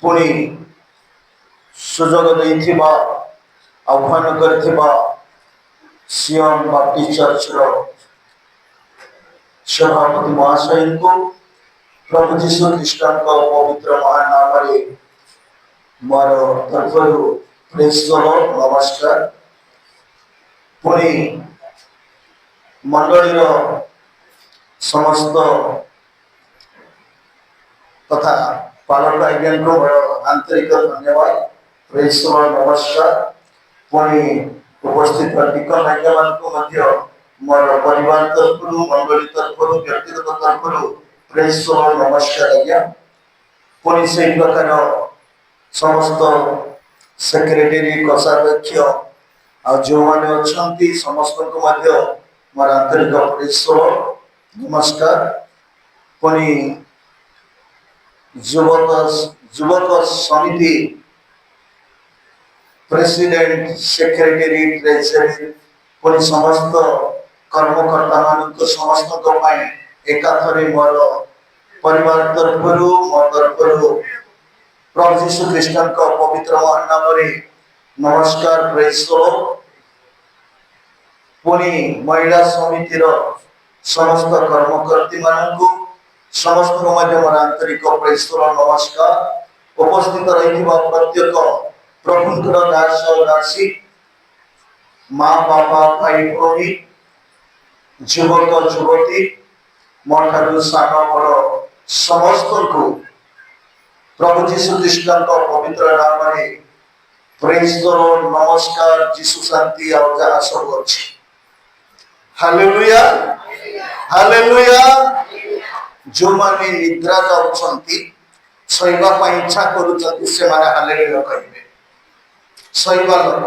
पुणी सुजोग देइथिबा आह्वान करथिबा सियोन बाप्टिस्ट चर्चर सभापति महाशय को प्रभु जीशु ख्रीष्ट पवित्र महानाम मोर तरफ प्रेस नमस्कार। पुणी मंडली समस्त तथा पालक आज्ञा को बड़ आंतरिक धन्यवाद प्रेस नमस्कार। पुणी उपस्थित डिकन आज्ञा मान मोर परिवार तरफ मंडली तरफ व्यक्तिगत तरफ प्रेस नमस्कार आज्ञा। पुणी से प्रकार समस्त सेक्रेटरी कोषाध्यक्ष आ जो माने अछंती समस्त को मध्य मोर आंतरिक प्रेस नमस्कार। पुणी युवक समिति प्रेसिडेंट सेक्रेटरी ट्रेजरी पुणी समस्त कर्मकर्ता मान समस्त एकाथरे मोर परिवार तरफ मो तरफ प्रभु जीशु ख्रीष्ट पवित्र महानाम नमस्कार प्रेस। पुणी महिला समितिर समस्त कर्मकर्ती मानू समस्त मोर आंतरिक प्रेस नमस्कार। उपस्थित रही प्रत्येक प्रभुंकर दास दासी माँ बापा भाई भौणी युवक युवती मोठारू सान बड़ समस्त को प्रभु जीशु ख्रीष्ट पवित्र नाम प्रेस नमस्कार जीशु शांति और जहाँ सब अच्छी हालेलुया हालेलुया। जो माने निद्रा जाउछंती सैवा पई इच्छा करूछंती से माने हालेलुया कहिबे सैवा लोक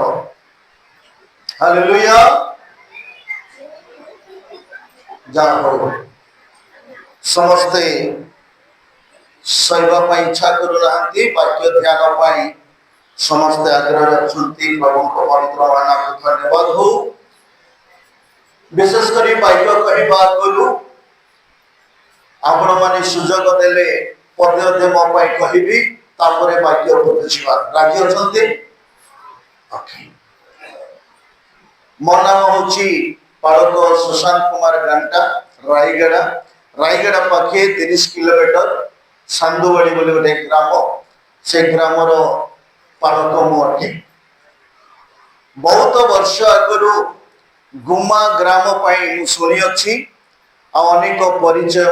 हालेलुया जा हो समस्ते सैवा पई इच्छा करू रहंती वाक्य ध्यान पई समस्त आग्रह रखंती प्रभु को पवित्र नाम धन्यवाद हो। विशेष करी वाक्य कहबा बोलू आपण माने सुजोग देले पदे अधे मो पाई कहिबी तापरे वाक्य बुझिबा राजी अछंती ओके। मो नाम होची पालक सुशांत कुमार घंटा रायगड़ा पाखे 30 किलोमीटर सांदुवाड़ी बोले गोटे ग्राम से ग्रामर पालक मुझे बहुत वर्ष आगु गुमा ग्राम पाई शुणी अच्छी अनेक परिचय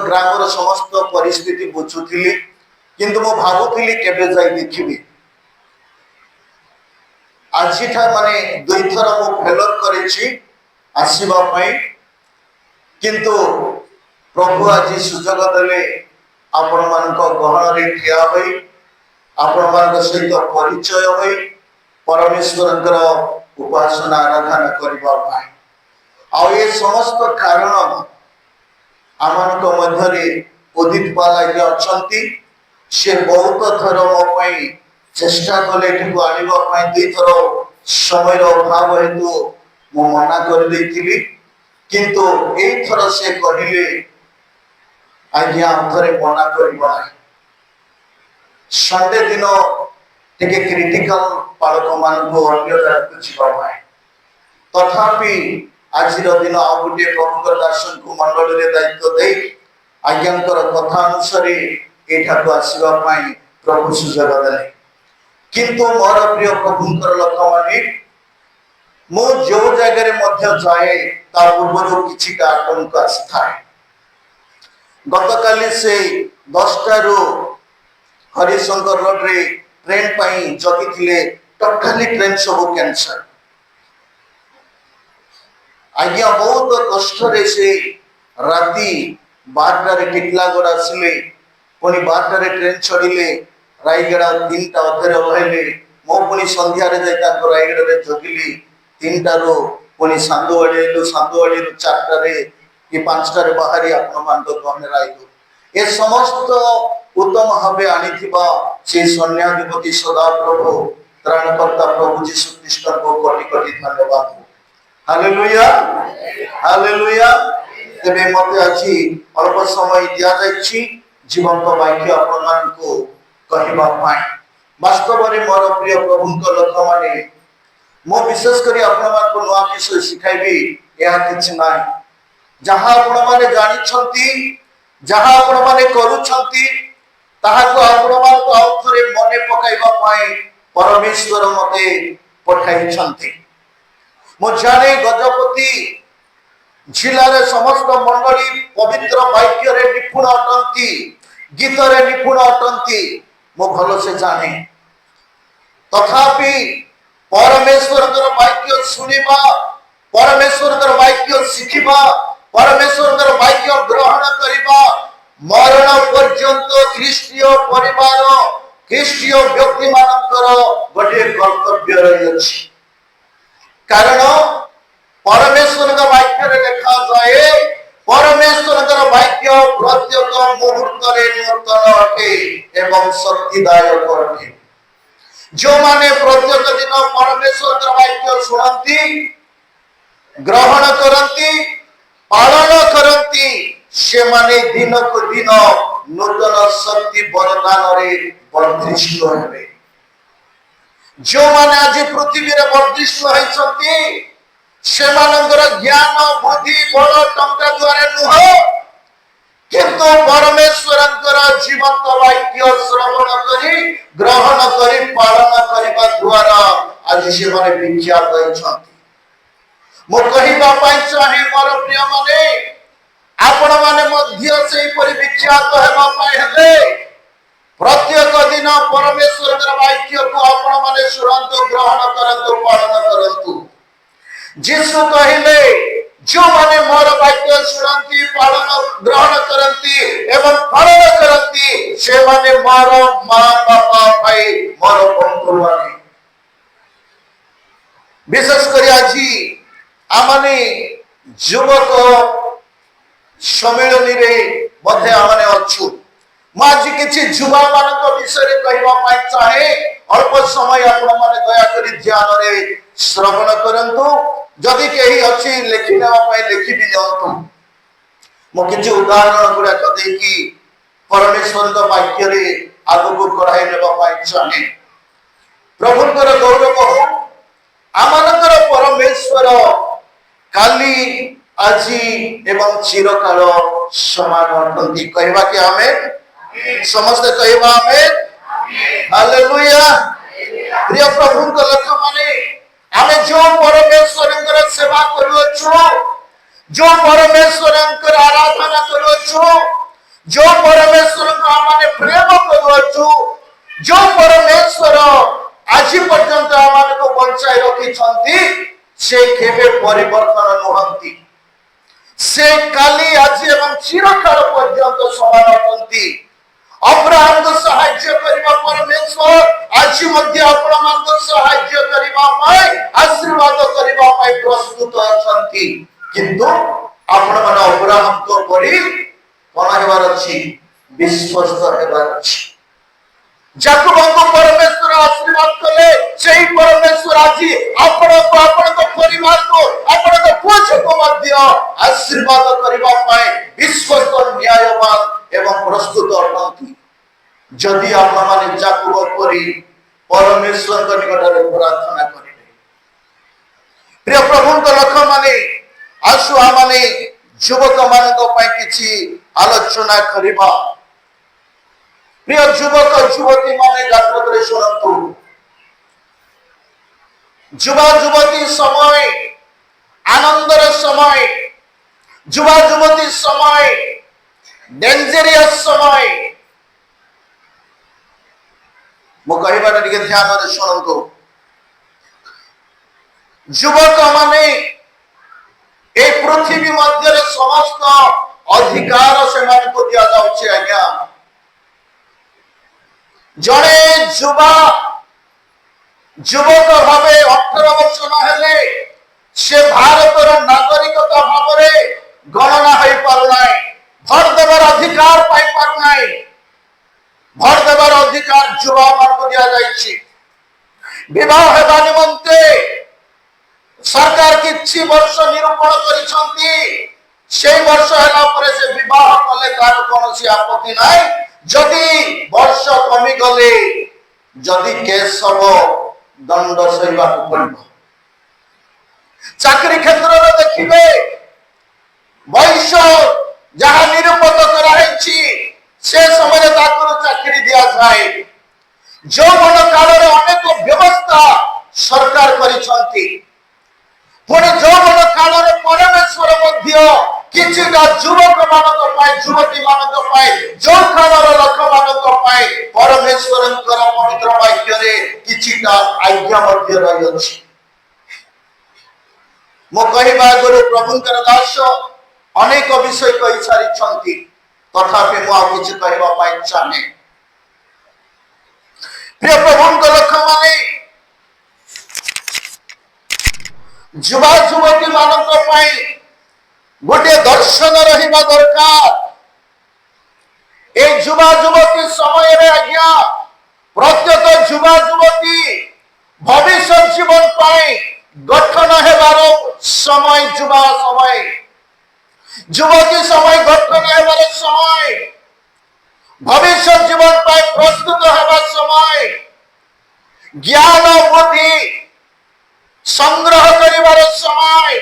ग्रामर समस्त परिस्थिति बुझुली किंतु मो भावुली केबे जाई देखिबी आज माने दुई थर मो फेलर करेछि आसीबा पई किंतु प्रभु आज सुजोग देले आपण मान गहन रे ठिया होई आपण मान सहित परिचय होई परमेश्वर उपासना आराधना करबा पाई आ ये समस्त कारण आमान मध्य उदित पाल अच्छी से बहुत थर मो पाई चेष्टा कले आने दुई थर समय अभाव हेतु मु मना कर देथिली किंतु एई थर से कहिले आज्ञा थरे मना करबा संडे दिन टिके क्रिटिकल पालक मान को अन्य जावा तथापि आज दिन आ गोटे प्रभु दर्शन को मंडल रे दायित्व दे आज्ञाकर कथा अनुसार एठाक आसीबा पई प्रभु सुजोग देले किंतु मोर प्रिय प्रभुंकर लोक माने मो जो जगह रे मध्य जाए ता पूर्व किछि का आतंक आस्थाए गतकाली से 10टा रु हरिशंकर रोड रे ट्रेन पाई जगी थिले टोटली ट्रेन सब कैंसर आज्ञा बहुत कष्ट रे से राती 12टा रे टिटलागढ़ आसिले पुनी 12टा रे ट्रेन चढ़िले रायगड़ा 3टा अधेरे ओहले मो पुनी संध्या रे जाई ताको रायगड़ा रे जगिली 3टा रो पुनी सांदुवाड़ी लो सांदुवाड़ी रो 4टा रे कि 5टा रे बाहरी आपन मान तो गहने राइलो ए समस्त उत्तम भावे आनीथिबा से सन्याधिपति सदा प्रभु त्राणकर्ता प्रभु जीशु ख्रीष्ट को कोटि कोटि धन्यवाद। हालेलुया हालेलुया तेरे मते अच्छी अल्प समय दिया जाइछि जीवंत वाक्य आपण को कहबा पाई वास्तव में मोर प्रिय प्रभु लोक माने मो विशेष करी आपण को नवा विषय सिखाइबी या किछ नाय जहां आपण माने जानि छंती जहां आपण माने करू छंती ताहा को आपण मान को आउथरे मने पकाइबा पाई परमेश्वर मते पठाई छंती मो जाने गजपति जिले रे समस्त मंडली पवित्र वाक्य रे निपुण अटंती गीत रे निपुण अटंती मो भलो से जाने तथापि परमेश्वर वाक्य सुनिबा परमेश्वर वाक्य शिखिबा परमेश्वर वाक्य ग्रहण करिबा मरण पर्यंत ख्रीष्टीय परिवार ख्रीष्टीय व्यक्ति मानकर गोटे कर्तव्य रही अछि कारण परमेश्वर वाक्य लिखा जाए परमेश्वर वाक्य प्रत्येक मुहूर्त नूतन अटे एवं शक्तिदायक अटे जो माने प्रत्येक दिन परमेश्वर वाक्य सुनती ग्रहण करती पालन करती से माने दिन को दिन नूतन शक्ति वरदान रे वर्धिष्ठ हेबे जो माने आज पृथ्वी रे वर्धिष्ठ होइछंती से मानकर ज्ञान बुद्धि बल टंका द्वारा नुह किंतु परमेश्वरंकर जीवंत वाक्य श्रवण करी ग्रहण करी पालन करबा द्वारा आज से माने विख्यात होइछंती मो कहिबा पाई चाहे मोर प्रिय माने आपण माने मध्य सेही परि विख्यात हेबा पाई हेले प्रत्येक दिन परमेश्वर वाक्य को आपण माने सुरंतु ग्रहण करंतु पालन करंतु जीसु कहले जो माने मोर वाक्य सुनती पालन ग्रहण करती एवं पालन करती से माने मोर मां बापा भाई मोर बंधु माने विशेष कर आज आमने युवक सम्मेलन रे मध्य आमने अच्छु मु आज किछि युवा मानक विषय कहबा पाई चाहे अल्प समय आपण माने दया करी ध्यान रे श्रवण करंतु जदि कहीं अच्छी लिखि नेबा पाई लिखि भी जांतु मु किछि उदाहरण गुडा क देकी परमेश्वर का वाक्य रे आगु कराई नेबा पाई चाहे प्रभुकर गौरव हो आमनकर परमेश्वर काली আজি एवं चिरकाल समान अटंती कहबा कि आमेन समस्त कहबा आमेन हालेलुया प्रिय प्रभु को लख माने आमे जो परमेश्वरंकर सेवा करूछु जो परमेश्वरंकर आराधना करूछु जो परमेश्वर को माने प्रेम करूछु जो परमेश्वर आज पर्यंत आमान को बचाई रखी छंती से केबे परिवर्तन नहंती से काली आज एवं चिरकाल पर्यंत समान अटंती अब्राहम को सहाय्य करिबा परमेश्वर आज मध्य आपण मान को सहाय्य करिबा पाई आशीर्वाद करिबा पाई प्रस्तुत अछंती किंतु आपण मन अब्राहम को परि कोन हेबार अछि विश्वस्त हेबार अछि जाकब को परमेश्वर आशीर्वाद कले सेही परमेश्वर आज आपण को परिवार को आपण को पुछ को मध्य आशीर्वाद करिबा पाई विश्वस्त न्यायवान एवं प्रस्तुत अटंती जदि आपण माने जाकब परि परमेश्वर के निकट रे प्रार्थना करिबे प्रिय प्रभु को लख माने आसु आ माने युवक मान को पाई किछि आलोचना करिबा प्रिय युवक युवती माने जागृत रे सुनंतु युवा युवती समय आनंदर समय युवा युवती समय डेंजरियस समय मो कहबा टिके ध्यान रे सुनंतु युवक माने ए पृथ्वी मध्य रे समस्त अधिकार से मान को दिया जाउछे आज्ञा जड़े युवक भावे 18 वर्ष नहेले से भारतर नागरिकता भाव गणना हो पारना भोट देवार अधिकार पाई पारना भोट देवार अधिकार युवा मान को दिया जाइछि विवाह हेबा निमंते सरकार किछि वर्ष निरूपण करिसंती সেই বর্ষ হেলা পরে সে বিবাহ কলে তার কোনসি আপত্তি নাই। যদি বর্ষ কমি গলে যদি কেস হব দণ্ড সইବାକୁ পড়িব। চাকরি ক্ষেত্রে দেখিবে বয়স যাহা নিরূপিত করা হয়েছি সে সময়ে তাকে চাকরি দিয়া যায়। যৌবন কাଳରେ অনেক ব্যবস্থা সরকার କରିଛନ୍ତି। পুଣି ଯୌବନ କାଳରେ ପରମେଶ୍ୱର ମଧ୍ୟ କିଛିଟା ଯୁବକ ମାନଙ୍କ ପାଇଁ ଯୁବତୀ ମାନଙ୍କ ପାଇଁ ଯୋଉ କାଳର ଲୋକମାନଙ୍କ ପାଇଁ ପରମେଶ୍ୱରଙ୍କର ପବିତ୍ର ବାକ୍ୟରେ କିଛିଟା ଆଜ୍ଞା ମଧ୍ୟ ରହିଅଛି। ମୁଁ କହିବା ଆଗରୁ ପ୍ରଭୁଙ୍କର ଦାସ ଅନେକ ବିଷୟ କହିସାରିଛନ୍ତି, ତଥାପି ମୁଁ ଆଉ କିଛି କହିବା ପାଇଁ ଚାହେଁ। ପ୍ରିୟ ପ୍ରଭୁଙ୍କ ଲୋକମାନେ, ଯୁବା ଯୁବତୀ ମାନଙ୍କ ପାଇଁ ଗୋଟିଏ ଦର୍ଶନ ରହିବା ଦରକାର। এই ଯୁବା ଯୁବତୀ ସମୟରେ ଆଜ୍ଞା ପ୍ରତ୍ୟେକ ଯୁବା ଯୁବତୀ ଭବିଷ୍ୟତ ଜୀବନ ପାଇଁ ଗଠନ ହେବାର ସମୟ, ଯୁବା ସମୟ, ଯୁବତୀ ସମୟ ଗଠନ ହେବାର ସମୟ, ଭବିଷ୍ୟତ ଜୀବନ ପାଇଁ ପ୍ରସ୍ତୁତ ହେବା ସମୟ, ଜ୍ଞାନ ବୁଦ୍ଧି ସଂଗ୍ରହ କରିବାର ସମୟ।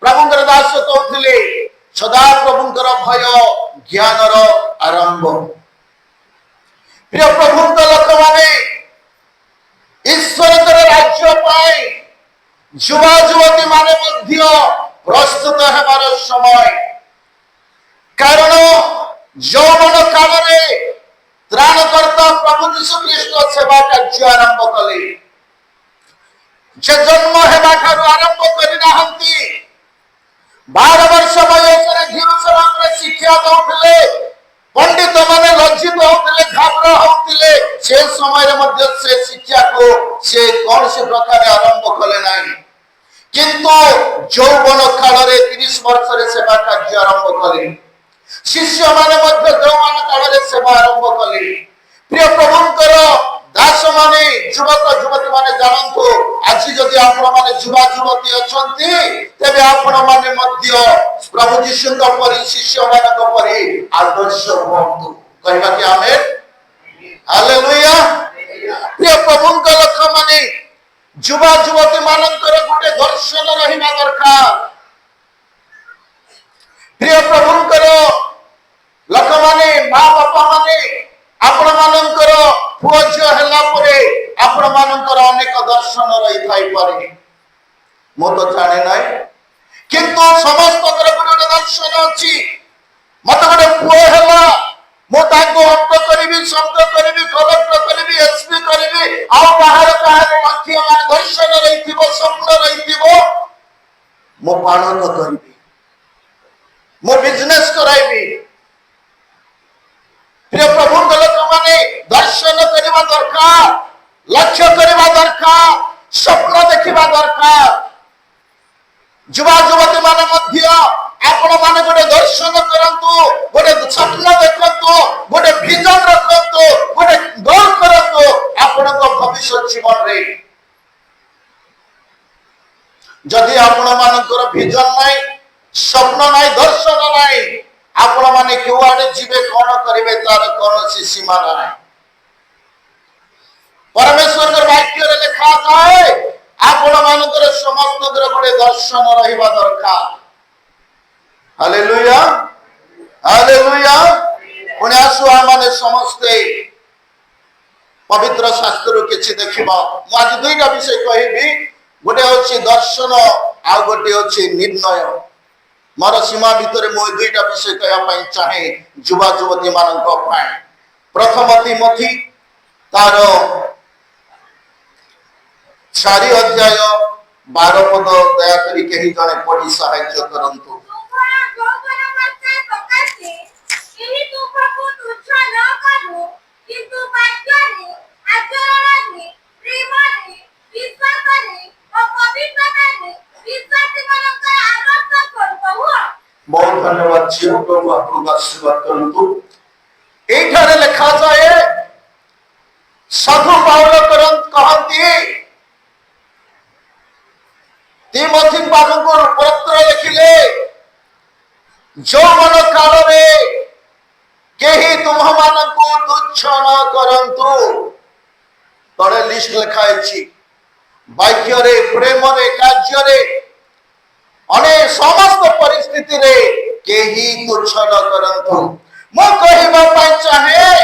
ପ୍ରଭୁଙ୍କର ଦାସ କହୁଥିଲେ ସଦା ପ୍ରଭୁଙ୍କର ଭୟ ଜ୍ଞାନର ଆରମ୍ଭ। ପ୍ରିୟ ପ୍ରଭୁଙ୍କ ଲୋକମାନେ, ଈଶ୍ୱରଙ୍କର ରାଜ୍ୟ ପାଇଁ ଯୁବା ଯୁବତୀ ମାନେ ମଧ୍ୟ ପ୍ରସ୍ତୁତ ହେବାର ସମୟ। କାରଣ ଯୌବନ କାଳରେ ତ୍ରାଣକର୍ତ୍ତା ପ୍ରଭୁ ଯୀଶୁ ଖ୍ରୀଷ୍ଟ ସେବା କାର୍ଯ୍ୟ ଆରମ୍ଭ କଲେ। ଯେ ଜନ୍ମ ହେବା ଠାରୁ ଆରମ୍ଭ କରିନାହାନ୍ତି, 12 ବର୍ଷ ବୟସରେ ଜେରୁସାଲେମରେ ଶିକ୍ଷା ଦେଉଥିଲେ। ପଣ୍ଡିତ ମାନେ ଲଜ୍ଜିତ ହେଉଥିଲେ, ଘାବରା ହେଉଥିଲେ। ସେ ସମୟରେ ମଧ୍ୟ ସେ ଶିକ୍ଷାକୁ ସେ କୌଣସି ପ୍ରକାରେ ଆରମ୍ଭ କଲେ ନାହିଁ। କିନ୍ତୁ ଯୌବନ କାଳରେ 30 ବର୍ଷରେ ସେବା କାର୍ଯ୍ୟ ଆରମ୍ଭ କଲେ। ଶିଷ୍ୟମାନେ ମଧ୍ୟ ଯୌବନ କାଳରେ ସେବା ଆରମ୍ଭ କଲେ। ପ୍ରିୟ ପ୍ରଭୁଙ୍କର ଦାସ ମାନେ, ଯୁବକ ଯୁବତୀ ମାନେ ଜାଣନ୍ତୁ, ଆଜି ଯଦି ଆପଣ ମାନେ ଯୁବା ଯୁବତୀ ଅଛନ୍ତି, ତେବେ ଆପଣ ମାନେ ମଧ୍ୟ ପ୍ରଭୁ ଯୀଶୁଙ୍କ ପରି ଶିଷ୍ୟ ମାନଙ୍କ ପରି ଆଦର୍ଶ ହୁଅନ୍ତୁ। କହିବା କି ଆମେନ୍, ହାଲେଲୁୟା। ପ୍ରିୟ ପ୍ରଭୁଙ୍କ ଲୋକମାନେ, ଯୁବା ଯୁବତୀ ମାନଙ୍କର ଗୋଟେ ଦର୍ଶନ ରହିବା ଦରକାର। ପ୍ରିୟ ପ୍ରଭୁଙ୍କର ଲୋକମାନେ, ମା ବାପା ମାନେ, ଆପଣ ମାନଙ୍କର ପୁଅ ଝିଅ ହେଲା ପରେ ଆପଣ ମାନଙ୍କର ଅନେକ ଦର୍ଶନ ରହିଥାଇପାରେ। ମୁଁ ତ ଜାଣେ ନାହିଁ, କିନ୍ତୁ ସମସ୍ତଙ୍କର ଗୋଟେ ଦର୍ଶନ ଅଛି। ମତେ ଗୋଟେ ପୁଅ ହେଲା, ମୁଁ ତାଙ୍କୁ ଅଙ୍କ କରିବି, ଶବ୍ଦ କରିବି, କଲେକ୍ଟର କରିବି, ଏସପି କରିବି, ଆଉ କାହାର ଲକ୍ଷ୍ୟ ଦର୍ଶନ ରହିଥିବ, ସ୍ୱପ୍ନ ରହିଥିବ। ମୁଁ ପାଳନ କରିବି, ମୁଁ ବିଜନେସ କରାଇବି। ପ୍ରିୟ ପ୍ରଭୁଙ୍କ ଲୋକମାନେ, ଦର୍ଶନ କରିବା ଦରକାର, ଲକ୍ଷ୍ୟ କରିବା ଦରକାର, ସ୍ୱପ୍ନ ଦେଖିବା ଦରକାର। ଯୁବା ଯୁବତୀ ମାନେ ମଧ୍ୟ ଆପଣ ମାନେ ଗୋଟେ ଦର୍ଶନ କରନ୍ତୁ, ଗୋଟେ ସ୍ୱପ୍ନ ଦେଖନ୍ତୁ, ଗୋଟେ ଭିଜନ ରଖନ୍ତୁ, ଗୋଟେ ଗୋଲ କରନ୍ତୁ ଆପଣଙ୍କ ଭବିଷ୍ୟତ ଜୀବନରେ। ଯଦି ଆପଣ ମାନଙ୍କର ଭିଜନ ନାହିଁ, ସ୍ୱପ୍ନ ନାହିଁ, ଦର୍ଶନ ନାହିଁ, ଆପଣ ମାନେ କୁଆଡେ ଯିବେ, କଣ କରିବେ, ତାର କୌଣସି ସୀମା ନାହିଁ। ପରମେଶ୍ୱରଙ୍କ ବାକ୍ୟରେ ଲେଖାଥାଏ ଆପଣ ମାନଙ୍କର ସମସ୍ତଙ୍କର ଗୋଟେ ଦର୍ଶନ ରହିବା ଦରକାର। Hallelujah, hallelujah. ପୁଣି ଆସୁ ଆମେ ସମସ୍ତେ ପବିତ୍ର ଶାସ୍ତ୍ରରୁ କିଛି ଦେଖିବା। ମୁଁ ଆଜି ଦୁଇଟା ବିଷୟ କହିବି, ଗୋଟେ ହେଉଛି ଦର୍ଶନ, ଆଉ ଗୋଟେ ହେଉଛି ନିର୍ଣ୍ଣୟ। ମୋର ସୀମା ଭିତରେ ମୁଁ ଦୁଇଟା ବିଷୟ କହିବା ପାଇଁ ଚାହେଁ ଯୁବା ଯୁବତୀ ମାନଙ୍କ ପାଇଁ। ପ୍ରଥମ ତିମୋଥୀ ତାର 4 ଅଧ୍ୟାୟ 12 ପଦ ଦୟାକରି କେହି ଜଣେ ପଢି ସାହାଯ୍ୟ କରନ୍ତୁ। बहुत धन्यवाद झील, प्रभु आपको आशीर्वाद करंतु। एठारे लिखा जाए, साधु पाउल कहती तीमोथी बाबू को पत्र लिखिले ଯୌବନ କାଳରେ କେହି ତୁମମାନଙ୍କୁ ତୁଚ୍ଛ ନ କରନ୍ତୁ। ତଳେ ଲିଷ୍ଟ ଲେଖା ହେଇଛି। ବାକ୍ୟରେ, ପ୍ରେମରେ, କାର୍ଯ୍ୟରେ, ଅନେକ ସମସ୍ତ ପରିସ୍ଥିତିରେ କେହି ତୁଚ୍ଛ ନ କରନ୍ତୁ। ମୁଁ କହିବା ପାଇଁ ଚାହେଁ,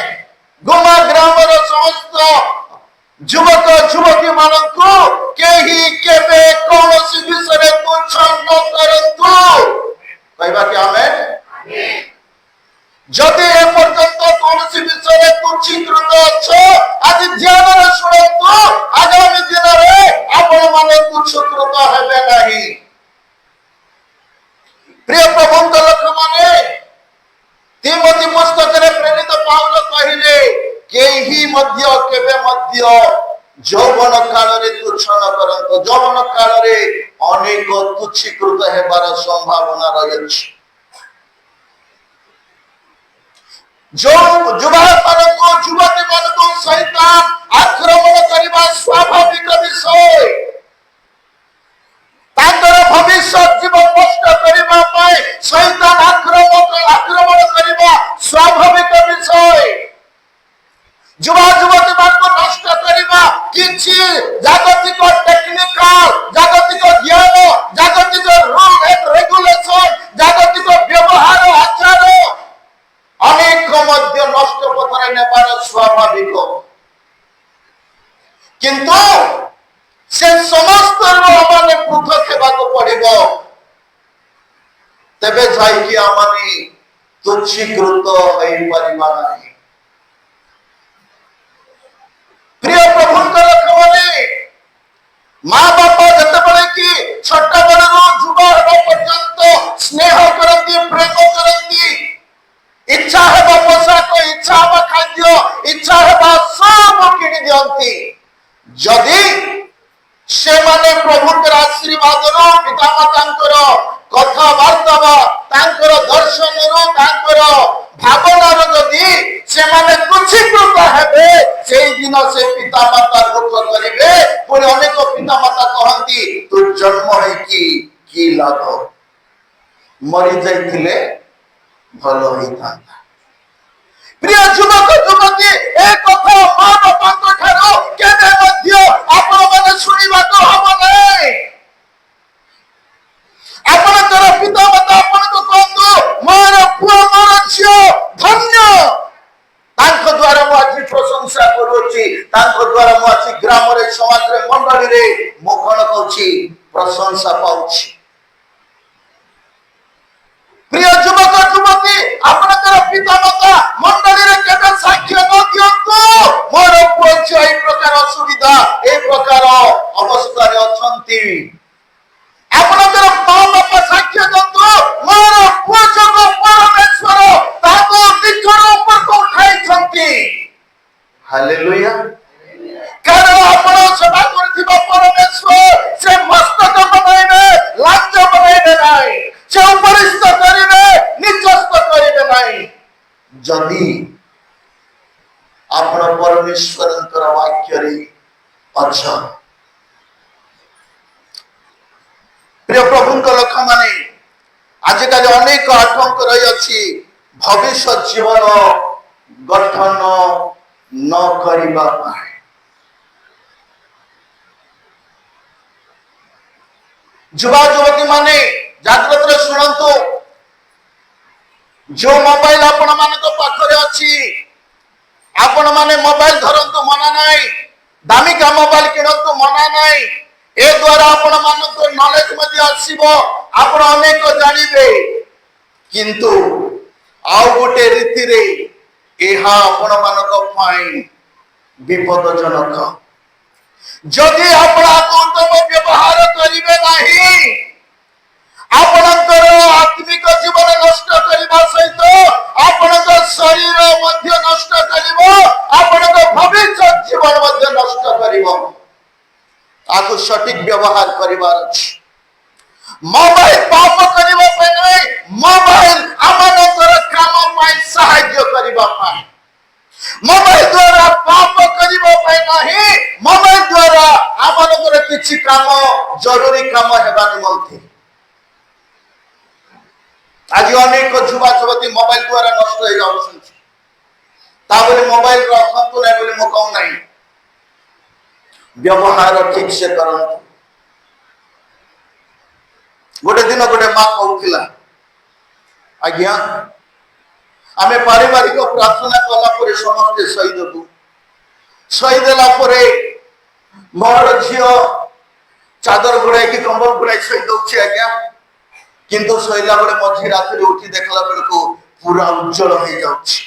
ଗୁମା ଗ୍ରାମର ସମସ୍ତ ଯୁବକ ଯୁବତୀ ମାନଙ୍କୁ କେହି କେବେ କୌଣସି ବିଷୟରେ ତୁଚ୍ଛ ନ କରନ୍ତୁ। କହିବା କି ଆମେନ୍? ଯଦି ଏପର୍ଯ୍ୟନ୍ତ କୌଣସି ବିଷୟରେ ତୁଚ୍ଛୀକୃତ ଅଛ, ଆଜି ଧ୍ୟାନରେ ଶୁଣନ୍ତୁ, ଆଗାମୀ ଦିନରେ ଆପଣମାନେ ତୁଚ୍ଛୀକୃତ ହେବେ ନାହିଁ। ପ୍ରିୟ ପ୍ରଭୁଙ୍କ ଲୋକମାନେ, ତିମୋଥୀ ପୁସ୍ତକରେ ପ୍ରେରିତ ପାଉଲ କହିଲେ, କେହି ମଧ୍ୟ କେବେ ମଧ୍ୟ ଯୌବନ କାଳରେ ତୁଚ୍ଛ ନ କରନ୍ତୁ। ଯୌବନ କାଳରେ ଅନେକ ତୁଚ୍ଛୀକୃତ ହେବାର ସମ୍ଭାବନା ରହିଛି। ଯୁବକମାନଙ୍କୁ, ଯୁବତୀ ମାନଙ୍କୁ ଶୈତାନ ଆକ୍ରମଣ କରିବା ସ୍ୱାଭାବିକ ବିଷୟ। ତାଙ୍କର ଭବିଷ୍ୟତ ଜୀବନ ନଷ୍ଟ କରିବା ପାଇଁ ଶୈତାନ ଆକ୍ରମଣ କରିବା ସ୍ୱାଭାବିକ ବିଷୟ। ଯୁବତୀ ମାନଙ୍କୁ ନଷ୍ଟ କରିବା କିଛି ଜାଗତିକ ଟେକ୍ନିକାଲ, ଜାଗତିକ ଜ୍ଞାନ, ଜାଗତିକ ରୁଲ ଏଣ୍ଡ ରେଗୁଲେସନ, ଜାଗତିକ ବ୍ୟବହାର ଆଚାର ଅନେକ ମଧ୍ୟ ନଷ୍ଟ ପଥରେ ନେବାର ସ୍ୱାଭାବିକ। କିନ୍ତୁ ସେ ସମସ୍ତରୁ ଆମମାନେ ପୃଥକ ହେବାକୁ ପଡିବ। ତେବେ ଯାଇକି ଆମମାନେ ତୁଚ୍ଛୀକୃତ ହୋଇପାରିବା ନାହିଁ। ପ୍ରିୟ ପ୍ରଭୁଙ୍କ ଲୋକମାନେ, ମା ବାପା ଯେତେବେଳେ କି ଛୋଟ ବେଳରୁ ଯୁବ ହେବା ପର୍ଯ୍ୟନ୍ତ ସ୍ନେହ କରନ୍ତି, ପ୍ରେମ କରନ୍ତି, ଇଚ୍ଛା ହେବା ପୋଷାକ, ଇଚ୍ଛା ହେବା ଖାଦ୍ୟ, ଇଚ୍ଛା ହେବା ସବୁ କିଣି ଦିଅନ୍ତି। ଯଦି ସେମାନେ ପ୍ରଭୁଙ୍କର ଆଶୀର୍ବାଦରୁ, ପିତାମାତାଙ୍କର କଥାବାର୍ତ୍ତା, ତାଙ୍କର ଦର୍ଶନରୁ, ତାଙ୍କର ଭାବନାରୁ ଯଦି ସେମାନେ ତୁଚ୍ଛୀକୃତ ହେବେ, ସେଇଦିନ ସେ ପିତାମାତା ଦୁଃଖ କରିବେ। ପୁଣି ଅନେକ ପିତାମାତା କହନ୍ତି, ତୁ ଜନ୍ମ ହେଇକି କି ଲାଭ, ମରି ଯାଇଥିଲେ ଭଲ ହେଇଥାନ୍ତା। ପ୍ରିୟ ଯୁବକ ଯୁବତୀ, ଏ କଥା ମା ବାପାଙ୍କ ଠାରୁ କେବେ ମଧ୍ୟ ଆପଣମାନେ ଶୁଣିବାକୁ ହବ ନାହିଁ। ଆପଣଙ୍କର ପିତାମାତା ଆପଣଙ୍କୁ କହନ୍ତୁ, ମୋର ପୁଅ, ମୋର ଝିଅ ଧନ୍ୟ, ତାଙ୍କ ଦ୍ୱାରା ମୁଁ ଆଜି ପ୍ରଶଂସା କରୁଅଛି, ତାଙ୍କ ଦ୍ୱାରା ମୁଁ ଆଜି ଗ୍ରାମରେ, ସମାଜରେ, ମଣ୍ଡଳୀରେ ମୁଁ କଣ କହୁଛି, ପ୍ରଶଂସା ପାଉଛି। ପ୍ରିୟ ଯୁବକ ଯୁବତୀ, ଆପଣଙ୍କର ପିତାମାତା ମଣ୍ଡଳୀରେ କେବେ ସାକ୍ଷ୍ୟ ନ ଦିଅନ୍ତୁ, ମୋର ପୁଅ ଝିଅ ଏହି ପ୍ରକାର ଅସୁବିଧା, ଏହି ପ୍ରକାର ଅବସ୍ଥାରେ ଅଛନ୍ତି। ଆପଣଙ୍କର ମା ବାପା ସାକ୍ଷ୍ୟ ଦିଅନ୍ତୁ, ମୋର ପୁଅ ଯୋଗ ପରମେଶ୍ୱର ତାଙ୍କୁ ନିକଟ ଉପରକୁ ଉଠାଇଛନ୍ତି। ହାଲେଲୁୟା। କାରଣ ଆପଣ ସେବା କରୁଥିବା ପରମେଶ୍ୱର ସେ ମସ୍ତକ ବନାଇବେ, ଲାଞ୍ଚ ବନାଇବେ ନାହିଁ, ସେ ଉପରିସ୍ଥ କରିବେ, ନିଚସ୍ତ କରିବେ ନାହିଁ। ଯଦି ଆପଣ ପରମେଶ୍ୱରଙ୍କର ବାକ୍ୟରେ ଅଛ। ପ୍ରିୟ ପ୍ରଭୁଙ୍କ ଲୋକମାନେ, ଆଜିକାଲି ଅନେକ ଆତଙ୍କ ରହିଅଛି ଭବିଷ୍ୟତ ଜୀବନ ଗଠନ ନ କରିବା ପାଇଁ। ଯୁବା ଯୁବତୀ ମାନେ ଜାଗ୍ରତରେ ଶୁଣନ୍ତୁ, ଯୋଉ ମୋବାଇଲ ଆପଣ ମାନଙ୍କ ପାଖରେ ଅଛି, ଆପଣ ମାନେ ମୋବାଇଲ ଧରନ୍ତୁ, ମନା ନାହିଁ। ଦାମିକା ମୋବାଇଲ କିଣନ୍ତୁ, ମନା ନାହିଁ। ଏ ଦ୍ୱାରା ଆପଣ ମାନଙ୍କୁ ନଲେଜ ମଧ୍ୟ ଆସିବ, ଆପଣ ଅନେକ ଜାଣିବେ। କିନ୍ତୁ ଆଉ ଗୋଟେ ରୀତିରେ ଏହା ଆପଣ ମାନଙ୍କ ପାଇଁ ବିପଦଜନକ। ଯଦି ଆପଣ ଉତ୍ତମ ବ୍ୟବହାର କରିବେ ନାହିଁ, ଆପଣଙ୍କର ଆତ୍ମିକ ଜୀବନ ନଷ୍ଟ କରିବା ସହିତ ଆପଣଙ୍କ ଶରୀର ମଧ୍ୟ ନଷ୍ଟ କରିବ, ଆପଣଙ୍କ ଭବିଷ୍ୟତ ଜୀବନ ମଧ୍ୟ ନଷ୍ଟ କରିବ। ତାକୁ ସଠିକ ବ୍ୟବହାର କରିବାର ଅଛି। ମୋବାଇଲ ପାପ କରିବା ପାଇଁ ନାହିଁ, ମୋବାଇଲ ଆମମାନଙ୍କର କାମ ପାଇଁ ସାହାଯ୍ୟ କରିବା ପାଇଁ। ମୋବାଇଲ ଦ୍ୱାରା ପାପ କରିବା ପାଇଁ ନାହିଁ, ମୋବାଇଲ ଦ୍ୱାରା ଆମମାନଙ୍କର କିଛି କାମ, ଜରୁରୀ କାମ ହେବା ନିମନ୍ତେ। आज अनेक युवा युवती मोबाइल द्वारा नष्ट हो जाउछन्ति ता बोले मोबाइल रो असंतु नै बोले मो कहू नै व्यवहार ठीक से करन गोटे दिन गोटे मां कहूला आज्ञा आमे पारिवारिक प्रार्थना कला परे समस्त सही देबू सही देला परे मोर झियो चादर गुड़ाई कि कंबल गुड़ाई सही दउछि आज्ञा किंतु सोइला बेले मझी रात्रि उठी देखला बेले को पूरा उज्जवल हो जाउछि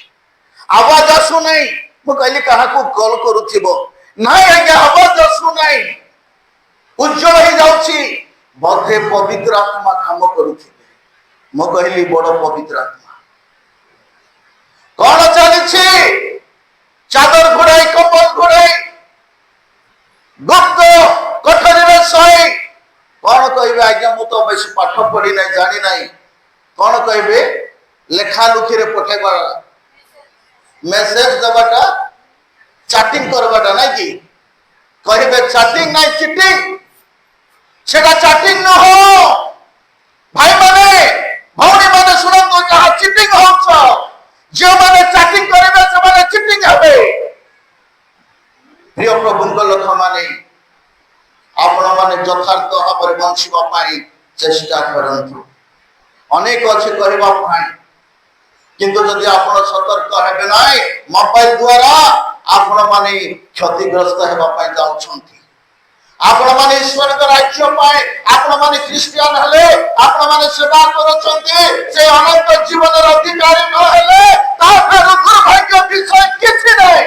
आवाज आसु नै मो कहली कहा को कॉल करूथिबो नाही आज्ञा आवाज आसु नै उज्जवल हो जाउछि बोधे पवित्र आत्मा काम करूथिबे मो कहली बड़ पवित्र आत्मा कौन चलिछि चादर घोड़ाई कंबल घोड़ाई गुप्त कोठरी रे सोई कौन कहबे आज्ञा मु तो बेसी पाठ पढ़ी नै जानि नै कौन कहबे लेखा लुखी रे पठेबा मेसेज दबाटा चैटिंग करबाटा नै कि कहबे चैटिंग नै चीटिंग सेटा चैटिंग न हो भाई माने भौणी माने सुनन तो कहा चीटिंग होछ जे माने चैटिंग करबे से माने चीटिंग हेबे प्रिय प्रभुଙ୍କ लोक माने आपण माने यथार्थ भाव बंचिबा पाई चेष्टा करंतु अनेक अछि करबा पाई किंतु जदि आपण सतर्क हेबे नै मोबाइल द्वारा आपण माने क्षतिग्रस्त हेबा पाई जाउछंती आपण माने ईश्वर के राज्य पाए आपण माने क्रिश्चियन हले आपण माने सेवा करछंती से अनंत जीवन र अधिकारी न हेले ता फेर दुर्भाग्य विषय किछि नै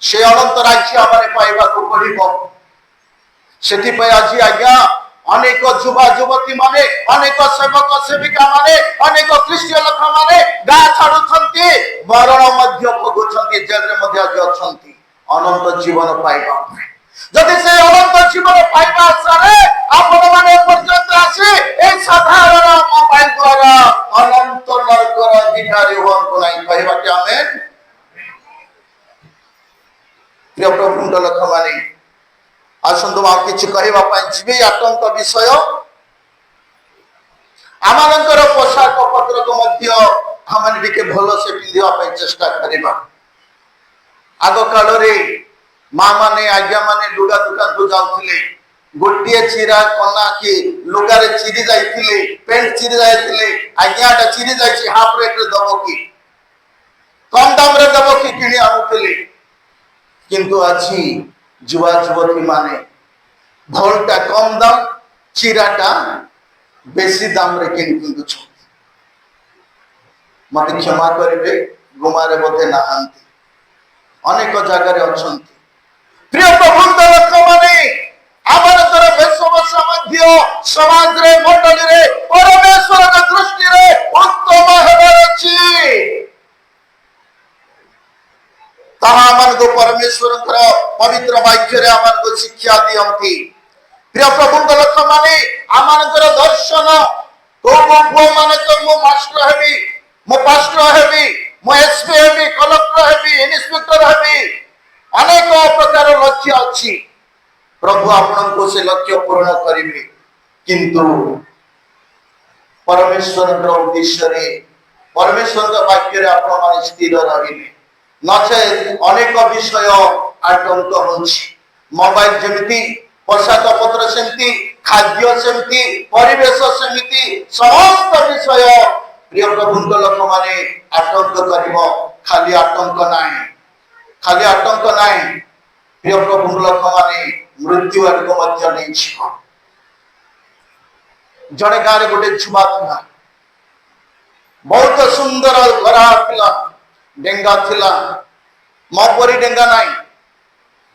से अनंत राज्य आमने पाइबा को पड़िबो सेति पे आज आज्ञा अनेक युवा युवती माने अनेक सेवक सेविका माने अनेक क्रिश्चियन लोक माने गा छाडुछंती मरण मध्य भोगुछंती जेल रे मध्य आज अछंती अनंत जीवन पाइबा जदि से अनंत जीवन पाइबा सारे आपण माने पर्यंत आसी ए साधारण मोबाइल द्वारा अनंत नरकर अधिकारी होन नै कहबा के आमेन प्रिय प्रभुଙ୍କ लोक माने आसंतु आ किछ कहबा पई जिबे आतंक विषय आमानकर पोशाक पत्र को मध्य हमन बिके भलो से पिंदिवा पई चेष्टा करबा आगो काल रे मां माने आज्ञा माने लुगा दुकान को जाउथिले गोटिए चिरा कोना की लुगा रे चिरी जाइथिले पेंट चिरी जाइथिले आज्ञाटा चिरी जाइछि हाफ रेट रे दबो की कम दाम रे दबो की किनी आउथिले किंतु अच्छी युवा युवती माने भलटा कम दाम चिराटा बेसी दाम रे किंतु मत क्षमा करिवे गुमारे बोधे नाहंती अनेक जगह रे अछंती प्रिय प्रभुଙ୍କ लोक माने आमनतर बेसवसा मध्य समाज रे मंडली रे परमेश्वर के दृष्टि रे उत्तम हेबार अछि ताहा मन को परमेश्वर पवित्र वाक्य रे आमन को शिक्षा दियंती प्रिय प्रभुଙ୍କ लोक माने आमनकर दर्शन तो मो माने तो मो मास्टर हेबी मो पास्टर हेबी मो SP heavy collector heavy inspector heavy अनेक प्रकार लक्ष्य अछि प्रभु आपन को से लक्ष्य पूर्ण करिवे किंतु परमेश्वर के उद्देश्य रे परमेश्वर के वाक्य रे आपन माने स्थिर रहिले नचे अनेक विषय आतंक होछि मोबाइल जेमिति पोशाक पत्र सेमति खाद्य सेमति परिवेश सेमति समस्त विषय प्रिय प्रभुଙ୍କ लोक माने आतंक करिवो खाली आतंक नाही प्रिय प्रभुଙ୍କ लोक माने मृत्यु आदि मध्य नै छ जड़े गारे गोटे छुआ था बहुत सुंदर घरा पिला डेंगा थिला मो परी डेंगा नाही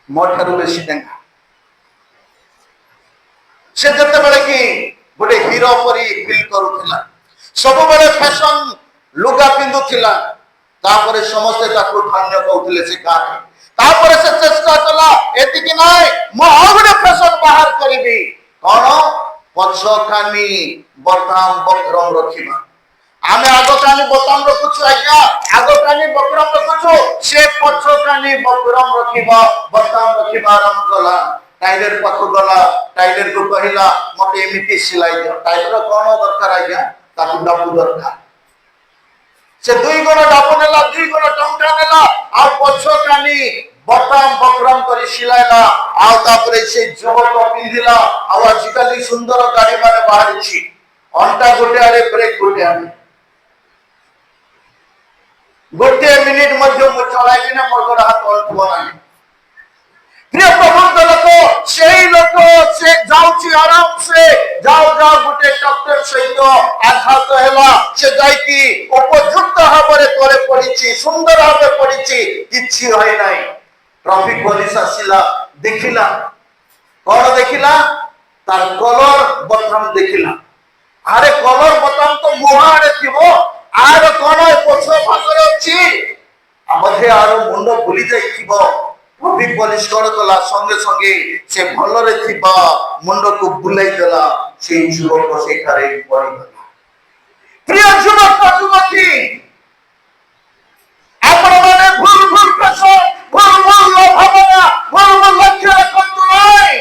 मो ठारू बेसी डेंगा से जते बेले कि गोटे हीरो परी फील करूथिला सब बेले फैशन लुगा पिंदुथिला तापरे समस्त ताको धन्य कहउथिले से का तापरे से चेष्टा कला एति कि नाही मो आगुडे फैशन बाहर करिबी कोन पछकानी बटाम बक्रम रखिबा आमे आगो कानी बोताम रखुछु आज्ञा आगो कानी बक्रम रखुछु से पछो कानी बक्रम रखिबा बोताम रखिबा आरंभ कला टाइलर पाख गला टाइलर को कहला मते एमिति सिलाई दियो टाइलर कोन दरकार आज्ञा ताकू डाबू दरकार से दुई गुण डाबू नेला दुई गुण टंका नेला आ पछो कानी बटाम बकरम करी सिलाइला आ तापरे से जुवक पिंदिला आ आजिकली सुंदर गाड़ी माने बाहर छी अंटा गोटे आरे ब्रेक गोटे आरे गोटे मिनिट मध्य मु चलाइबी ना मोर हाथ अल्टुआ नाही प्रिय प्रभु लोक सेही लोक से जाउची आराम से जाओ जाओ गोटे डॉक्टर सहित आघात हैला से जाई की उपयुक्त भाबरे तोरे पड़ीची सुंदर भाबे पड़ीची किछि होय नाही ट्रैफिक पुलिस आसिला देखिला कोन देखिला तार कलर बटन देखिला अरे कलर बटन तो मुहारे थिबो आर कोन पछ भागरे अछि आमधे आरो मुंड भूली जाई थिबो ट्रैफिक पुलिस कोन कला संगे संगे से भलरे थिबा मुंड को बुलाई देला से युवक से करे पड़ी गला प्रिय युवक युवती आपण माने भूल भूल कसो भूल भूल भावना भूल भूल लक्ष्य रखतु नाही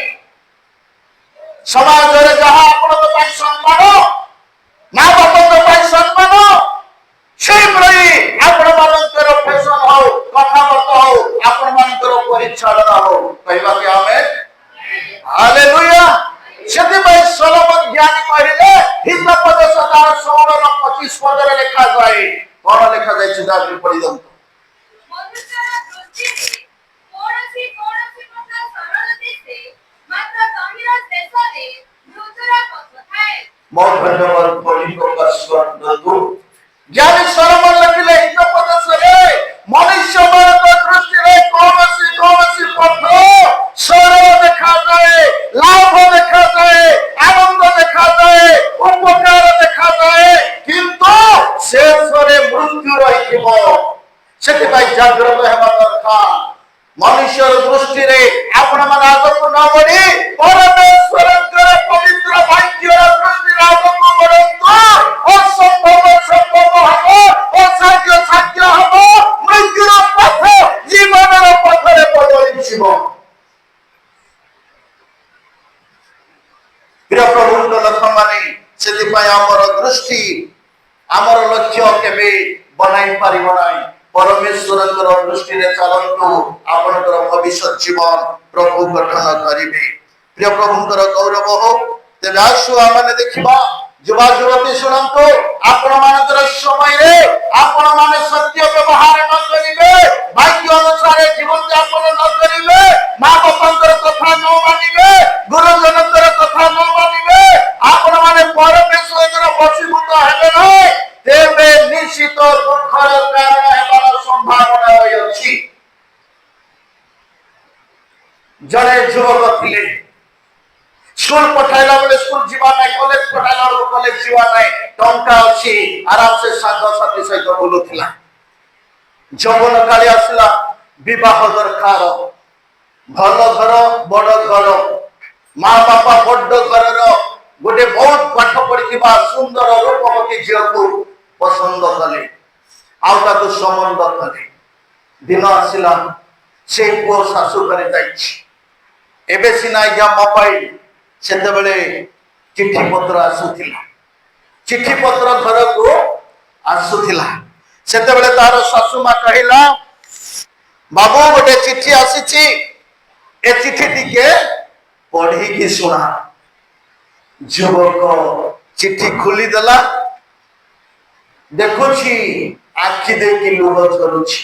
समाज रे जहा आपण तो पाई सम्मान ना बाप तो पाई सम्मान সেই প্রই आपण मानकर फैशन हो कथाबार्ता हो आपण मानकर परिचालना हो कहबा के आमेन हालेलुया सेति भाई सोलोमन ज्ञानी कहिले हिंद पद 16 और 25 पद रे लिखा जाए कोन लिखा जाय छी दाबी पड़ी दम मनुष्यरा दृष्टि कोनसी कोनसी କଥା ସରଳ ଦିଶେ ମାତ୍ର ତହିଁର ଶେଷରେ ମୃତ୍ୟୁର ପଥ ଥାଏ बहुत धन्यवाद पढ़ी को कसवत दो ज्ञानी सोलोमन लिखले हिंद पद से मनुष्य मान दृष्टि रे कोनसी पथ सरल देखा जाए लाभ देखा जाए आनंद देखा जाए उपकार देखा जाए किंतु शेष रे मृत्यु रहिबो सेति भाई जागृत हेबा दरकार मनुष्य दृष्टि रे आपण मन आगको न बढी परमेश्वरकर पवित्र वाक्य दृष्टि रे आगको बढंतु असंभव संभव हबो असाध्य साध्य हबो मृत्युर पथ जीवनर पथरे बदली जीव प्रिय प्रभु लोक माने सेति पय हमर दृष्टि हमर लक्ष्य केबे बनाई परिबो नाही परमेश्वरकर दृष्टि रे चलंतु आपनकर भविष्य जीवन प्रभु गठन करिवे प्रिय प्रभुकर गौरव हो तेबे आसु आमाने देखिबा युवा युवती सुनंतु आपण मानकर समय रे आपण माने सत्य व्यवहार न करिवे भाग्य अनुसार जीवन यापन न करिवे मां बापंकर कथा न मानिवे गुरुजनकर कथा न मानिवे आपण माने परमेश्वरकर वशीभूत हेबे नै तेबे निश्चित दुखर कारण हेबार संभावना अछि जड़े युवक थिले स्कूल पठाइला बेले स्कूल जीवा नै कॉलेज पठाइला बेले कॉलेज जीवा नै टंका अछि आराम से साथ साथी सहित बोलुथिला जवन काली आसला विवाह दरकार भल घर बड़ घर मां बापा बड़ घर रो गोटे बहुत पाठ पढ़िथिबा सुंदर रूपवती झियो को पसंद कले आउटा तो संबंध कले दिन आसिला से को सासु घरे जाइछि एबे सिना या मोबाइल सेते बेले चिट्ठी पत्र आसुथिला चिट्ठी पत्र घर को आसुथिला सेते बेले तार सासु मा कहिला बाबू गोटे चिट्ठी आसीछि ए चिट्ठी टिके पढ़ी की सुना युवक चिट्ठी खुली देला देखुछि आखि देखि लुह झरुछि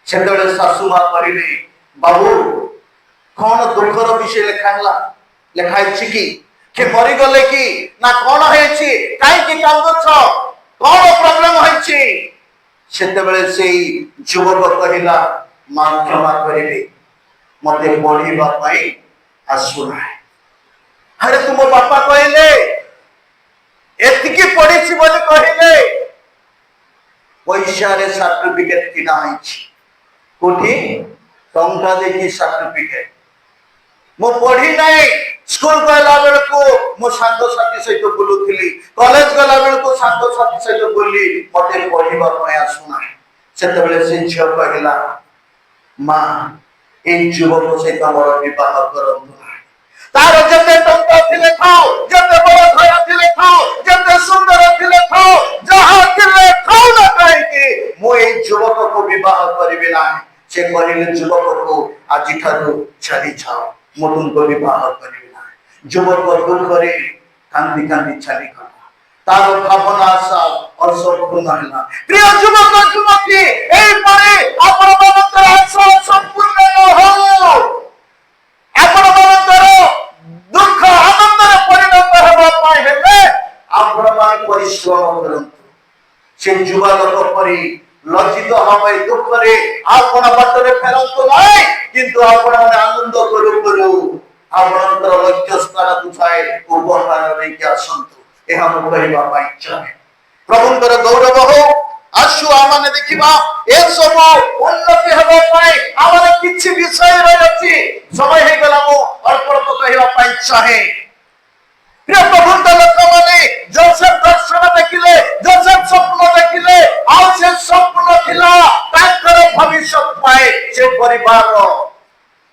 सेते सासु मा करिले बाबू कोन दुखर विषय लेखाइ छि कि मरि गले कि ना कोन हेछि काई कि कांदछ कोन प्रॉब्लम होइछि सेते बेले सेई युवक कहिला मा क्षमा करिले मते पढिबा पई आसुना अरे तुम बापा कहले एतिकी पढ़ी बोली कहले पैसा रे सर्टिफिकेट किना आइछि कोठी टंका देखि सर्टिफिकेट मो पढ़ी नाही स्कूल गला बेल को मो सांग साथी सहित बोलुथिली कॉलेज गला बेल को सांग साथी सहित बोली मते पढ़ीबा पय आसुना सेते बेले से झियो कहला मां ए युवक सहित हमर विवाह करंतु ତାର ଯେତେ ଟଙ୍କା ଥିଲେ ଥାଉ, ଯେତେ ବଡ ଘର ଥିଲେ ଥାଉ, ଯେତେ ସୁନ୍ଦର ଥିଲେ ଥାଉ, ଯାହା ଥିଲେ ଥାଉ ନା କାହିଁକି, ମୁଁ ଏଇ ଯୁବକକୁ ବିବାହ କରିବି ନାହିଁ। ସେ କହିଲେ ଯୁବକକୁ ଆଜିଠାରୁ ଛାଡ଼ିଯାଅ, ମୁଁ ତୁମକୁ ବିବାହ କରିବି ନାହିଁ। ଯୁବକ ଦୁଃଖରେ କାନ୍ଦି କାନ୍ଦି ଚାଲିଗଲା। ତାର ଭାବନା ଆଶା ଅସମ୍ପୂର୍ଣ୍ଣ ହେଲା। ପ୍ରିୟ ଯୁବକ ଯୁବତୀ, ଏଇପରି ଆପଣମାନଙ୍କର ଆଶା ସମ୍ପୂର୍ଣ୍ଣ ନ ହଉ। ଆପଣମାନଙ୍କର ଦୁଃଖ ଆନନ୍ଦରେ ପରିଣତ ହେବା ପାଇଁ ହେଲେ ଆପଣମାନେ ପରିଶ୍ରମ କରନ୍ତୁ। ସେ ଯୁବକ ପରି ଲଜ୍ଜିତ ଭାବେ ଦୁଃଖରେ ଆପଣ ବାଟରେ ଫେରନ୍ତୁ ନାହିଁ, କିନ୍ତୁ ଆପଣମାନେ ଆନନ୍ଦ କରୁ କରୁ ଆପଣଙ୍କର ଲକ୍ଷ୍ୟ ସ୍ଥାନକୁ ଯାଇ ଉପହାର ନେଇକି ଆସନ୍ତୁ। ଏହା ମୁଁ କହିବା ପାଇଁ ଚାହେଁ। ପ୍ରଭୁଙ୍କର ଗୌରବ ହଉ। ଆସୁ ଆମମାନେ ଦେଖିବା ଏସବୁ ଉନ୍ନତି ହେବା ପାଇଁ ଆମର କିଛି ବିଷୟ ରହିଛି। ସମୟ ହେଇଗଲା, ମୁଁ ଅଳ୍ପ ଅଳ୍ପ କହିବା ପାଇଁ ଚାହେଁ। ପ୍ରିୟ ପ୍ରଭୁଙ୍କ ଲୋକମାନେ ଯୋସେଫ ଦର୍ଶନ ଦେଖିଲେ, ଯୋସେଫ ସ୍ୱପ୍ନ ଦେଖିଲେ, ଆଉ ସେ ସ୍ୱପ୍ନ ଥିଲା ତାଙ୍କର ଭବିଷ୍ୟତ ପାଇଁ, ସେ ପରିବାରର।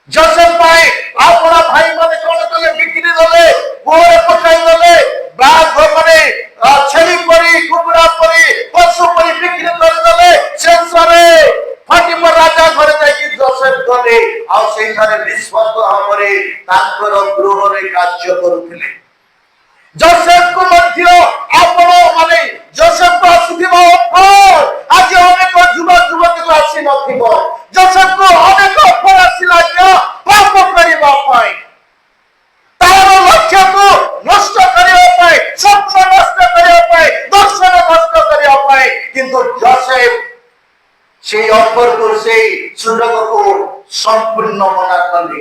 ଯୋସେଫ ପାଇଁ ଆପଣ ଭାଇମାନେ କଣ କଲେ? ବିକ୍ରି ଦେଲେ, କୁଅରେ ପକାଇ ଦେଲେ, ମାନେ ଛେଳି ପରି, କୁକୁଡ଼ା ପରି, ପଶୁ ପରି ବିକ୍ରି କରିଦେଲେ। ଶେଷରେ ଫଟିଫର ରାଜା ଘରେ ଯାଇକି ଯୋସେଫ ଗଲେ, ଆଉ ସେଇଠାରେ ନିଃସ୍ୱାର୍ଥ ଭାବରେ ତାଙ୍କର ଗୃହରେ କାର୍ଯ୍ୟ କରୁଥିଲେ। ଯୋସେଫକୁ ମଧ୍ୟ ଆପଣ ମାନେ ଯୋସେଫକୁ ଆସୁଥିବା ଅଫର ଆଜି ଅନେକ ଯୁବ ଯୁବତୀକୁ ଆସି ନଥିବ। ଯୋସେଫକୁ ଅନେକ ଅଫର ଆସିଲା ପାପ କରିବା ପାଇଁ, ତାର ଲକ୍ଷ୍ୟକୁ ନଷ୍ଟ କରିବା ପାଇଁ, ସ୍ୱପ୍ନ ନଷ୍ଟ କରିବା ପାଇଁ, ଦର୍ଶନ ନଷ୍ଟ କରିବା ପାଇଁ। କିନ୍ତୁ ଯୋସେଫ সেই অফরକୁ, সেই ସୁଯୋଗକୁ ସମ୍ପୂର୍ଣ୍ଣ ମନା କଲେ।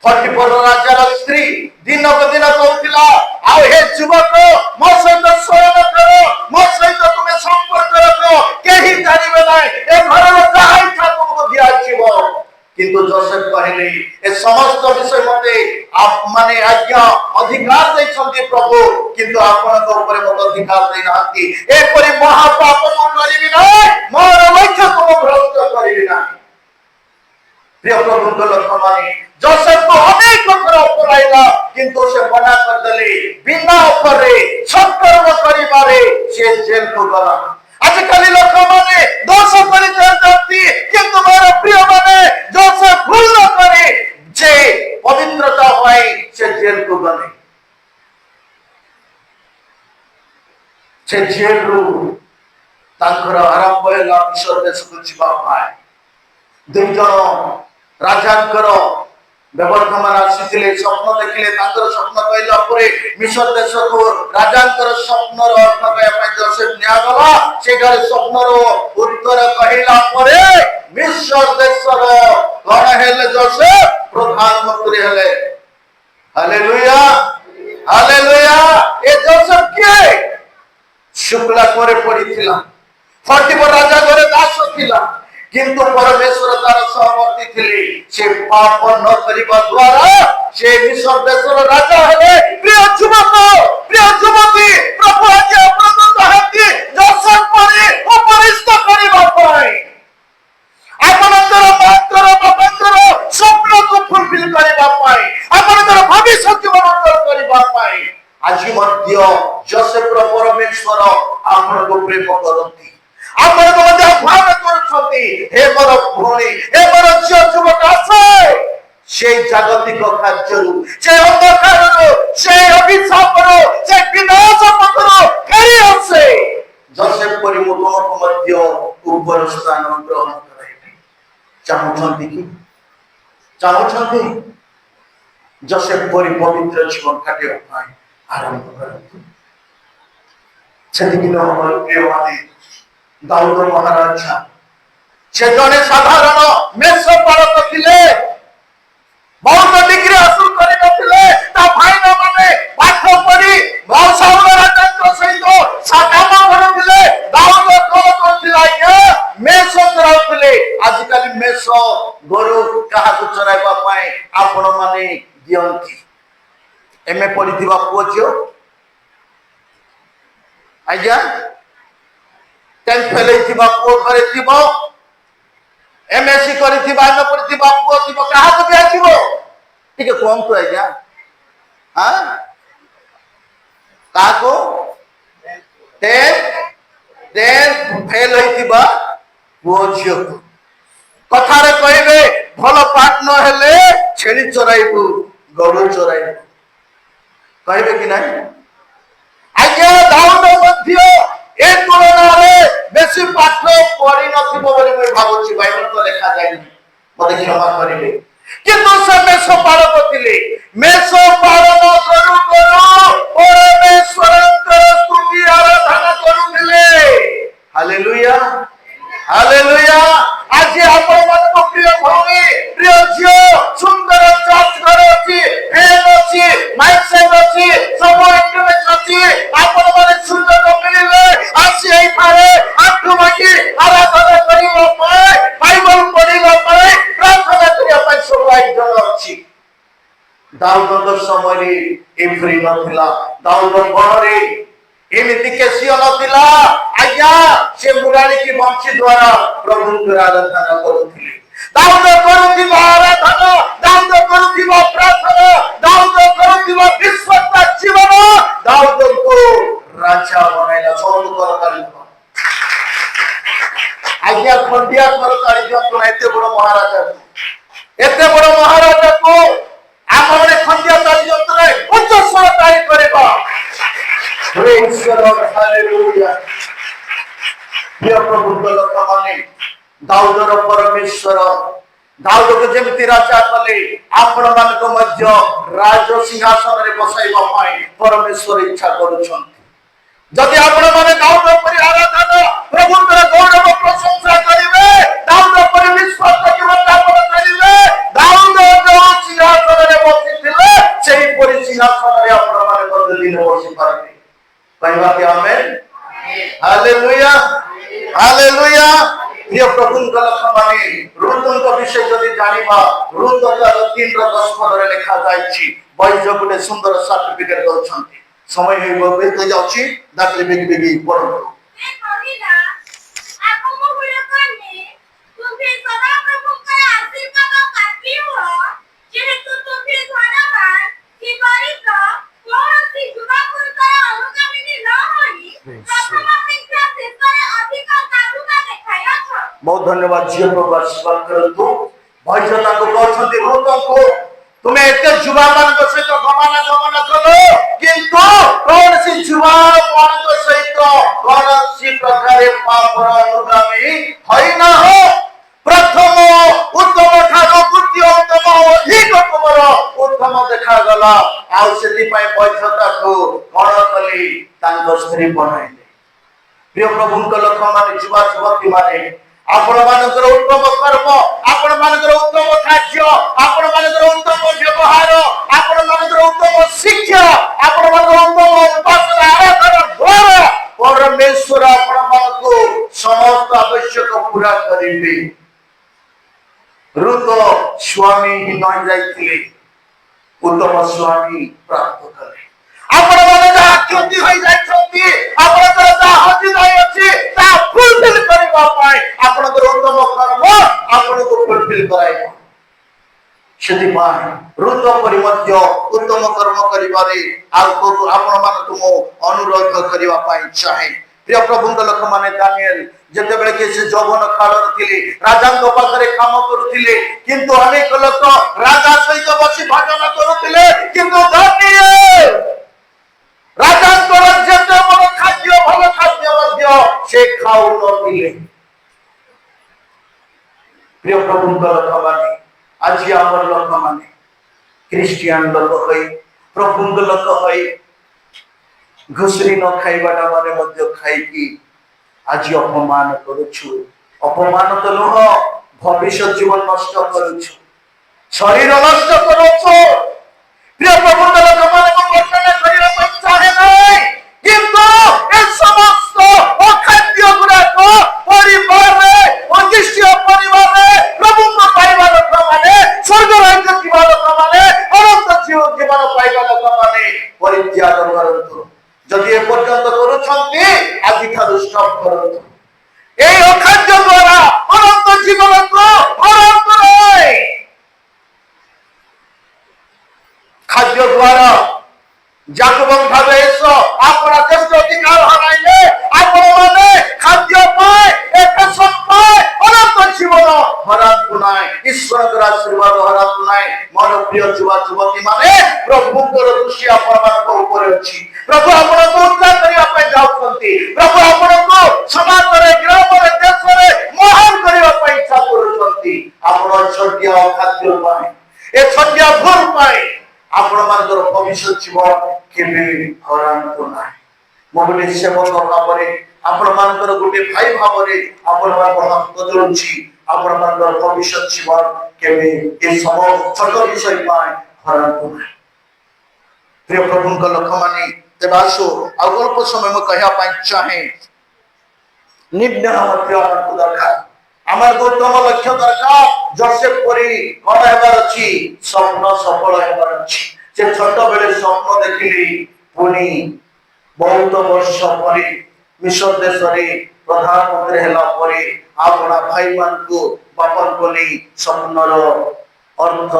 ଫଟିଫର ରାଜାର ସ୍ତ୍ରୀ ଦିନକୁ ଦିନ କହୁଥିଲା, ଆଉ ହେ ଯୁବକ, ମୋ ସହିତ ଶୟନ କର, ମୋ ସହିତ ତୁମେ ସମ୍ପର୍କ ରଖ, କେହି ଜାଣିବେ ନାହିଁ, ଏ ଘରର ଯାହା ଇଚ୍ଛା ତୁମକୁ ଦିଆଯିବ। କିନ୍ତୁ ଯୋସେଫ କହିଲେ, ଏ ସମସ୍ତ ବିଷୟ ମତେ ମାନେ ଆଜ୍ଞା ଅଧିକାର ଦେଇଛନ୍ତି ପ୍ରଭୁ, କିନ୍ତୁ ଆପଣଙ୍କ ଉପରେ ମତେ ଅଧିକାର ଦେଇନାହାନ୍ତି। ଏପରି ମହାପାପ ମୁଁ କରିବି ନାହିଁ, ମୋର ଲକ୍ଷ୍ୟକୁ ମୁଁ ଭ୍ରଷ୍ଟ କରିବି ନାହିଁ। ପ୍ରିୟ ପ୍ରଭୁଙ୍କ ଲୋକମାନେ, ଯୋସେଫକୁ ଅନେକ ଥର ଅଫର ଆଇଲା, କିନ୍ତୁ ସେ ମନା କରିଦେଲେ। ବିନା ଅଫରରେ ସତ୍କର୍ମ କରିବାରେ ସେ ଜେଲକୁ ଗଲା। ଆଜିକାଲି ଲୋକମାନେ ଦୋଷ କରି ଯାଆନ୍ତି, କିନ୍ତୁ ମୋର ପ୍ରିୟମାନେ ଯୋସେଫ ଭୁଲ ନ କରି ଯେ ପବିତ୍ରତା ପାଇଁ ସେ ଜେଲକୁ ଗଲେ। ସେ ଜେଲରୁ ତାଙ୍କର ଆରମ୍ଭ ହେଲା ମିଶର ଦେଶକୁ ଯିବା ପାଇଁ। ଦୁଇ ଜଣ ରାଜାଙ୍କର ବ୍ୟବର୍ତ୍ତମାନ ଆସିଥିଲେ, ସ୍ୱପ୍ନ ଦେଖିଲେ। ତାଙ୍କର ସ୍ୱପ୍ନ କହିଲା ପରେ ମିଶର ଦେଶକୁ ରାଜାଙ୍କର ସ୍ୱପ୍ନର ଅର୍ଥ କହିବା ପାଇଁ ଯୋସେଫ ନିଆଗଲା। ସେଠାରେ ସ୍ୱପ୍ନର ଉତ୍ତର କହିଲା ପରେ ମିଶର ଦେଶର କଣ ହେଲେ? ଯୋସେଫ ପ୍ରଧାନମନ୍ତ୍ରୀ ହେଲେ। Hallelujah, hallelujah. ଏ ଯୋସେଫ କିଏ? ଶୁକ୍ଲା ପରେ ପଡିଥିଲା, ଫଟିଫର ରାଜା ଘରେ ଦାସ ଥିଲା, କିନ୍ତୁ ପରମେଶ୍ୱର ତାର ସହମତି ଥିଲେ। ସେ ପାପ ନ କରିବା ଦ୍ୱାରା ସେ ମିଶର ଦେଶର ରାଜା ହେଲେ। ପ୍ରିୟ ଯୁବକ, ପ୍ରିୟ ଯୁବତୀ, ପ୍ରଭୁ ଆଜି ଆପଣଙ୍କୁ କହନ୍ତି ଯୋସେଫ ପରି ଉପରିସ୍ଥ କରିବା ପାଇଁ, ଆପଣଙ୍କର ମାଙ୍କର ବାପାଙ୍କର ସ୍ୱପ୍ନକୁ ଫୁଲଫିଲ୍ କରିବା ପାଇଁ, ଆପଣଙ୍କର ଭବିଷ୍ୟତ ଜୀବନ କରିବା ପାଇଁ ଆଜି ମଧ୍ୟ ଯୋସେଫର ପରମେଶ୍ୱର ଆପଣଙ୍କୁ ପ୍ରେମ କରନ୍ତି, ଆପଣଙ୍କୁ ମଧ୍ୟ ଆହ୍ୱାନ କରୁଛନ୍ତି। ହେ ମୋର ଭଉଣୀ, ହେ ମୋର ଝିଅ ଯୁବକ, ଆସେ সেই ଜାଗତିକ କାର୍ଯ୍ୟରୁ, সেই ଅନ୍ଧକାରରୁ, সেই ଅଭିଶାପରୁ, সেই ବିନାଶ ପଥରୁ ଫେରି ଆସେ। ଯୋସେଫ ପରି ମୁଁ ତୁମକୁ ମଧ୍ୟ ଉପର ସ୍ଥାନ ଗ୍ରହଣ କରାଇବି। ଚାହୁଁଛନ୍ତି କି? ଚାହୁଁଛନ୍ତି? ଯୋସେଫ ପରି ପବିତ୍ର ଜୀବନ କାଟିବା ପାଇଁ ଆରମ୍ଭ କରନ୍ତୁ। ସେତିକି ପ୍ରିୟମାନେ, ଦାଉଦ ମହାରାଜା ସେ ଜଣେ ସାଧାରଣ ମେଷ ପାଳକ ଥିଲେ। ବହୁତ ଡିଗ୍ରୀ ହାସଲ କରିନଥିଲେ। ତା ଭାଇମାନେ ପାଠ ପଢି ସାଉଲ ରାଜାଙ୍କ ସହିତ କାମ କରୁଥିଲେ। ଦାଉଦ କଣ କରୁଥିଲେ? ଆଜ୍ଞା ମେଷ ଚରାଉଥିଲେ। ଆଜିକାଲି ମେଷ ଗୋରୁ କାହାକୁ ଚରାଇବା ପାଇଁ ଆପଣ ମାନେ ଦିଅନ୍ତି? ଏମଏ ପଢିଥିବା ପୁଅ ଝିଅ, ଆଜ୍ଞା 10th ଫେଲ୍ ହେଇଥିବା ପୁଅ ଘରେ ଥିବ, MSc କରିଥିବା, ଏମଏ ପଢିଥିବା ପୁଅ ଥିବ, କାହାକୁ ଦିଆଯିବ? ଟିକେ କୁହନ୍ତୁ ଆଜ୍ଞା। हाँ काको फेल होइतिबा पुओ झियो कथारे कहबे भल पाठ न हेले छेली चराइबु गरु चराइबु कहबे कि नहीं आज्ञा दाऊद मध्य ए तुलनारे बेसी पाठ पढ़ी नथिबो बोली मैं भाबुची बाइबल तो लिखा जायनि मते क्षमा करिले किंतु से मेषपालक थिले मेषपालन करू करू परमेश्वरंकर स्तुति आराधना करूथिले हालेलुया हालेलुया आज आपण मन प्रिय भौणी प्रिय झियो सुंदर चर्च घर अछि फैन अछि माइक सेट अछि सब इंटरनेट अछि आपण मन सुंदर मिलिले आसी एई पारे आठु बाकी आराधना करिबो पाए बाइबल पढिबो पाए प्रार्थना करिया पाए सब आयोजन अछि दाऊद समय ए फ्री नथिला दाऊद गणरे एमिति केसियो नथिला आज्ञा से मुरारी की वंशी द्वारा प्रभु की आराधना करुथिले दाऊद करुथिबा आराधना दाऊद करुथिबा प्रार्थना दाऊद करुथिबा विश्वास जीवन दाऊद को राजा बनाइला सब करताली आज्ञा खंडिया करताली जो एते बड़ महाराजा को आमरे खंडिया ताली जंतरे उच्च स्वर ताली करबा Praise the Lord, hallelujah. प्रिय प्रभु लोक माने दाऊदर परमेश्वर दाऊद को जेमिति राजा कले आपण मानक मध्य राज सिंहासन रे बसाइबा पाई परमेश्वर इच्छा करूछन जदि आपण माने दाऊद पर आराधना प्रभु कर गौरव प्रशंसा करिवे दाऊद पर विश्वास जीवन यापन करिवे दाऊद जो सिंहासन रे बसिथिले सेही परि सिंहासन रे आपण माने बद दिन बसि पारबे कहवा के आमेन हालेलुया हालेलुया प्रिय प्रभु गलत माने रुदन को विषय जदि जानिबा रुदन का 3:10 पदरे लिखा जायछि बयज गुटे सुंदर सर्टिफिकेट दउछन्ति समय हे बेत जाउछि दाखले बेगी बेगी पढो से कहिला आपो मुहुल कन्ने तुमे सदा प्रभु का आशीर्वाद पाती हो जेहेतु तुमे धनवान कि गरीब कौनसी जुदा पुरकर अनुगामिनी न होई प्रथम अपेक्षा शेषरे अधिक साधुता देखाया छ बहुत धन्यवाद झियो को आशीर्वाद करतु भयजता को कहछन्ति रुदन को तुमे एते जुवा मान को सहित गमन करो किंतु कौन सी जुवा मान को सहित कौन सी प्रकारे पाप अनुगामी होई न हो प्रथम उत्तम ठारो बुद्धि उत्तम अधिक तुमर उत्तम देखा गला आ सेति पय भयजता को कोन कली तांको स्त्री बनाइले प्रिय प्रभु को लोक माने जुवा जुवती माने आपण मानकर उत्तम कर्म आपण मानकर उत्तम कार्य आपण मानकर उत्तम व्यवहार आपण मानकर उत्तम शिक्षा आपण मानकर उत्तम उपासना आराधना द्वारा परमेश्वर आपण मानको समस्त आवश्यक पूरा करिबे रुद स्वामी ही न जाइथिले उत्तम स्वामी प्राप्त कले आपण माने जा क्षति होई जाइछथि आपण जा हजि जाय अछि ता फुलफिल करबा पाए आपण उत्तम कर्म आपण को फुलफिल कराइबो सेति पाए रुद परि मध्य उत्तम कर्म करिबारे आपण मान तुम अनुरोध करिबा पाए चाहे प्रिय प्रभु लोक माने दानिएल जते बेले के से जौवन कालर थिले राजा को पाखरे काम करूथिले किंतु अनेक लोक राजा सहित बसी भजन करूथिले किंतु दानिएल राजा को जते बड़ खाद्य भल खाद्य मध्य से खाऊ नथिले प्रिय प्रभु लोक माने आज हमर लोक माने क्रिश्चियन लोक होई प्रभु लोक होई घुसरी न खाइबाटा माने मध्य खाई की आज अपमान करूछु अपमान तो नुह भविष्य जीवन नष्ट करूछु शरीर नष्ट करूछु प्रिय प्रभु लोक माने को वर्णन करिया पछा है नै किंतु ए समस्त अखाद्य गुरा को परिवार में अदृश्य परिवार में प्रभु को पाइबा लोक माने स्वर्ग राज्य जीवा लोक माने अनंत जीवन पाइबा लोक माने परित्याग करंतु जदि ए पर्यंत करूछन्ति आजि ठारू स्टॉप करंतु ए अखाद्य द्वारा अनंत जीवन को अनंत रहे खाद्य द्वारा জাকবং ভাবে এসো আপনারা দেশ অধিকার হারাইলে আপনারা খাদ্য পায় পেশন পায় অনন্ত জীবন হরান্ত নাই ঈশ্বরের আশীর্বাদ হরান্ত নাই। মন প্রিয় যুবা যুবতী মানে প্রভুଙ୍କର ଦୃଷ୍ଟି ଆପଣମାନଙ୍କ ଉପରେ ଅଛି। ପ୍ରଭୁ ଆପଣଙ୍କୁ ଉଦ୍ଧାର କରିବା ପାଇଁ ଯାଉଛନ୍ତି। ପ୍ରଭୁ ଆପଣଙ୍କୁ ସମାଜରେ ଗ୍ରାମରେ ଦେଶରେ ମହାନ କରିବା ପାଇଁ ଇଚ୍ଛା କରୁଛନ୍ତି। ଆପଣ ଛୋଟିଆ ଖାଦ୍ୟ ପାଇଁ ଏ ଛୋଟିଆ ଭୁଲ ପାଇଁ ଆପଣମାନଙ୍କର ଭବିଷ୍ୟତ ଜୀବନ କେବେ ହରାନ୍ତୁ ନାହିଁ। ମୁଁ ଗୋଟେ ସେବକ ଭାବରେ ଆପଣମାନଙ୍କର ଗୋଟେ ଭାଇ ଭାବରେ ଆପଣମାନଙ୍କର ହାତ ଯୋଡୁଛି। ଆପଣମାନଙ୍କର ଭବିଷ୍ୟତ ଜୀବନ କେବେ ଏ ସବୁ ଛୋଟ ବିଷୟ ପାଇଁ ହରାନ୍ତୁ ନାହିଁ। ପ୍ରିୟ ପ୍ରଭୁଙ୍କ ଲୋକମାନେ ତେବେ ଆସୁ ଆଉ ଅଳ୍ପ ସମୟ ମୁଁ କହିବା ପାଇଁ ଚାହେଁ ନିର୍ଣ୍ଣୟ ମଧ୍ୟ ଆମକୁ ଦରକାର। আমার উত্তম লক্ষ্য দরকার জোসেফ পরি কଣ ହେବାର ଅଛି ସ୍ୱପ୍ନ ସଫଳ ହେବାର ଅଛି। ସେ ଛୋଟ ବେଳେ ସ୍ୱପ୍ନ ଦେଖିଲି ପୁଣି ବହୁତ ବର୍ଷ ପରେ ମିଶର ଦେଶରେ ପ୍ରଧାନମନ୍ତ୍ରୀ ହେଲା ପରେ ଆପଣା ଭାଇମାନଙ୍କୁ ବାପନ କଲି ସ୍ୱପ୍ନର ଅର୍ଥ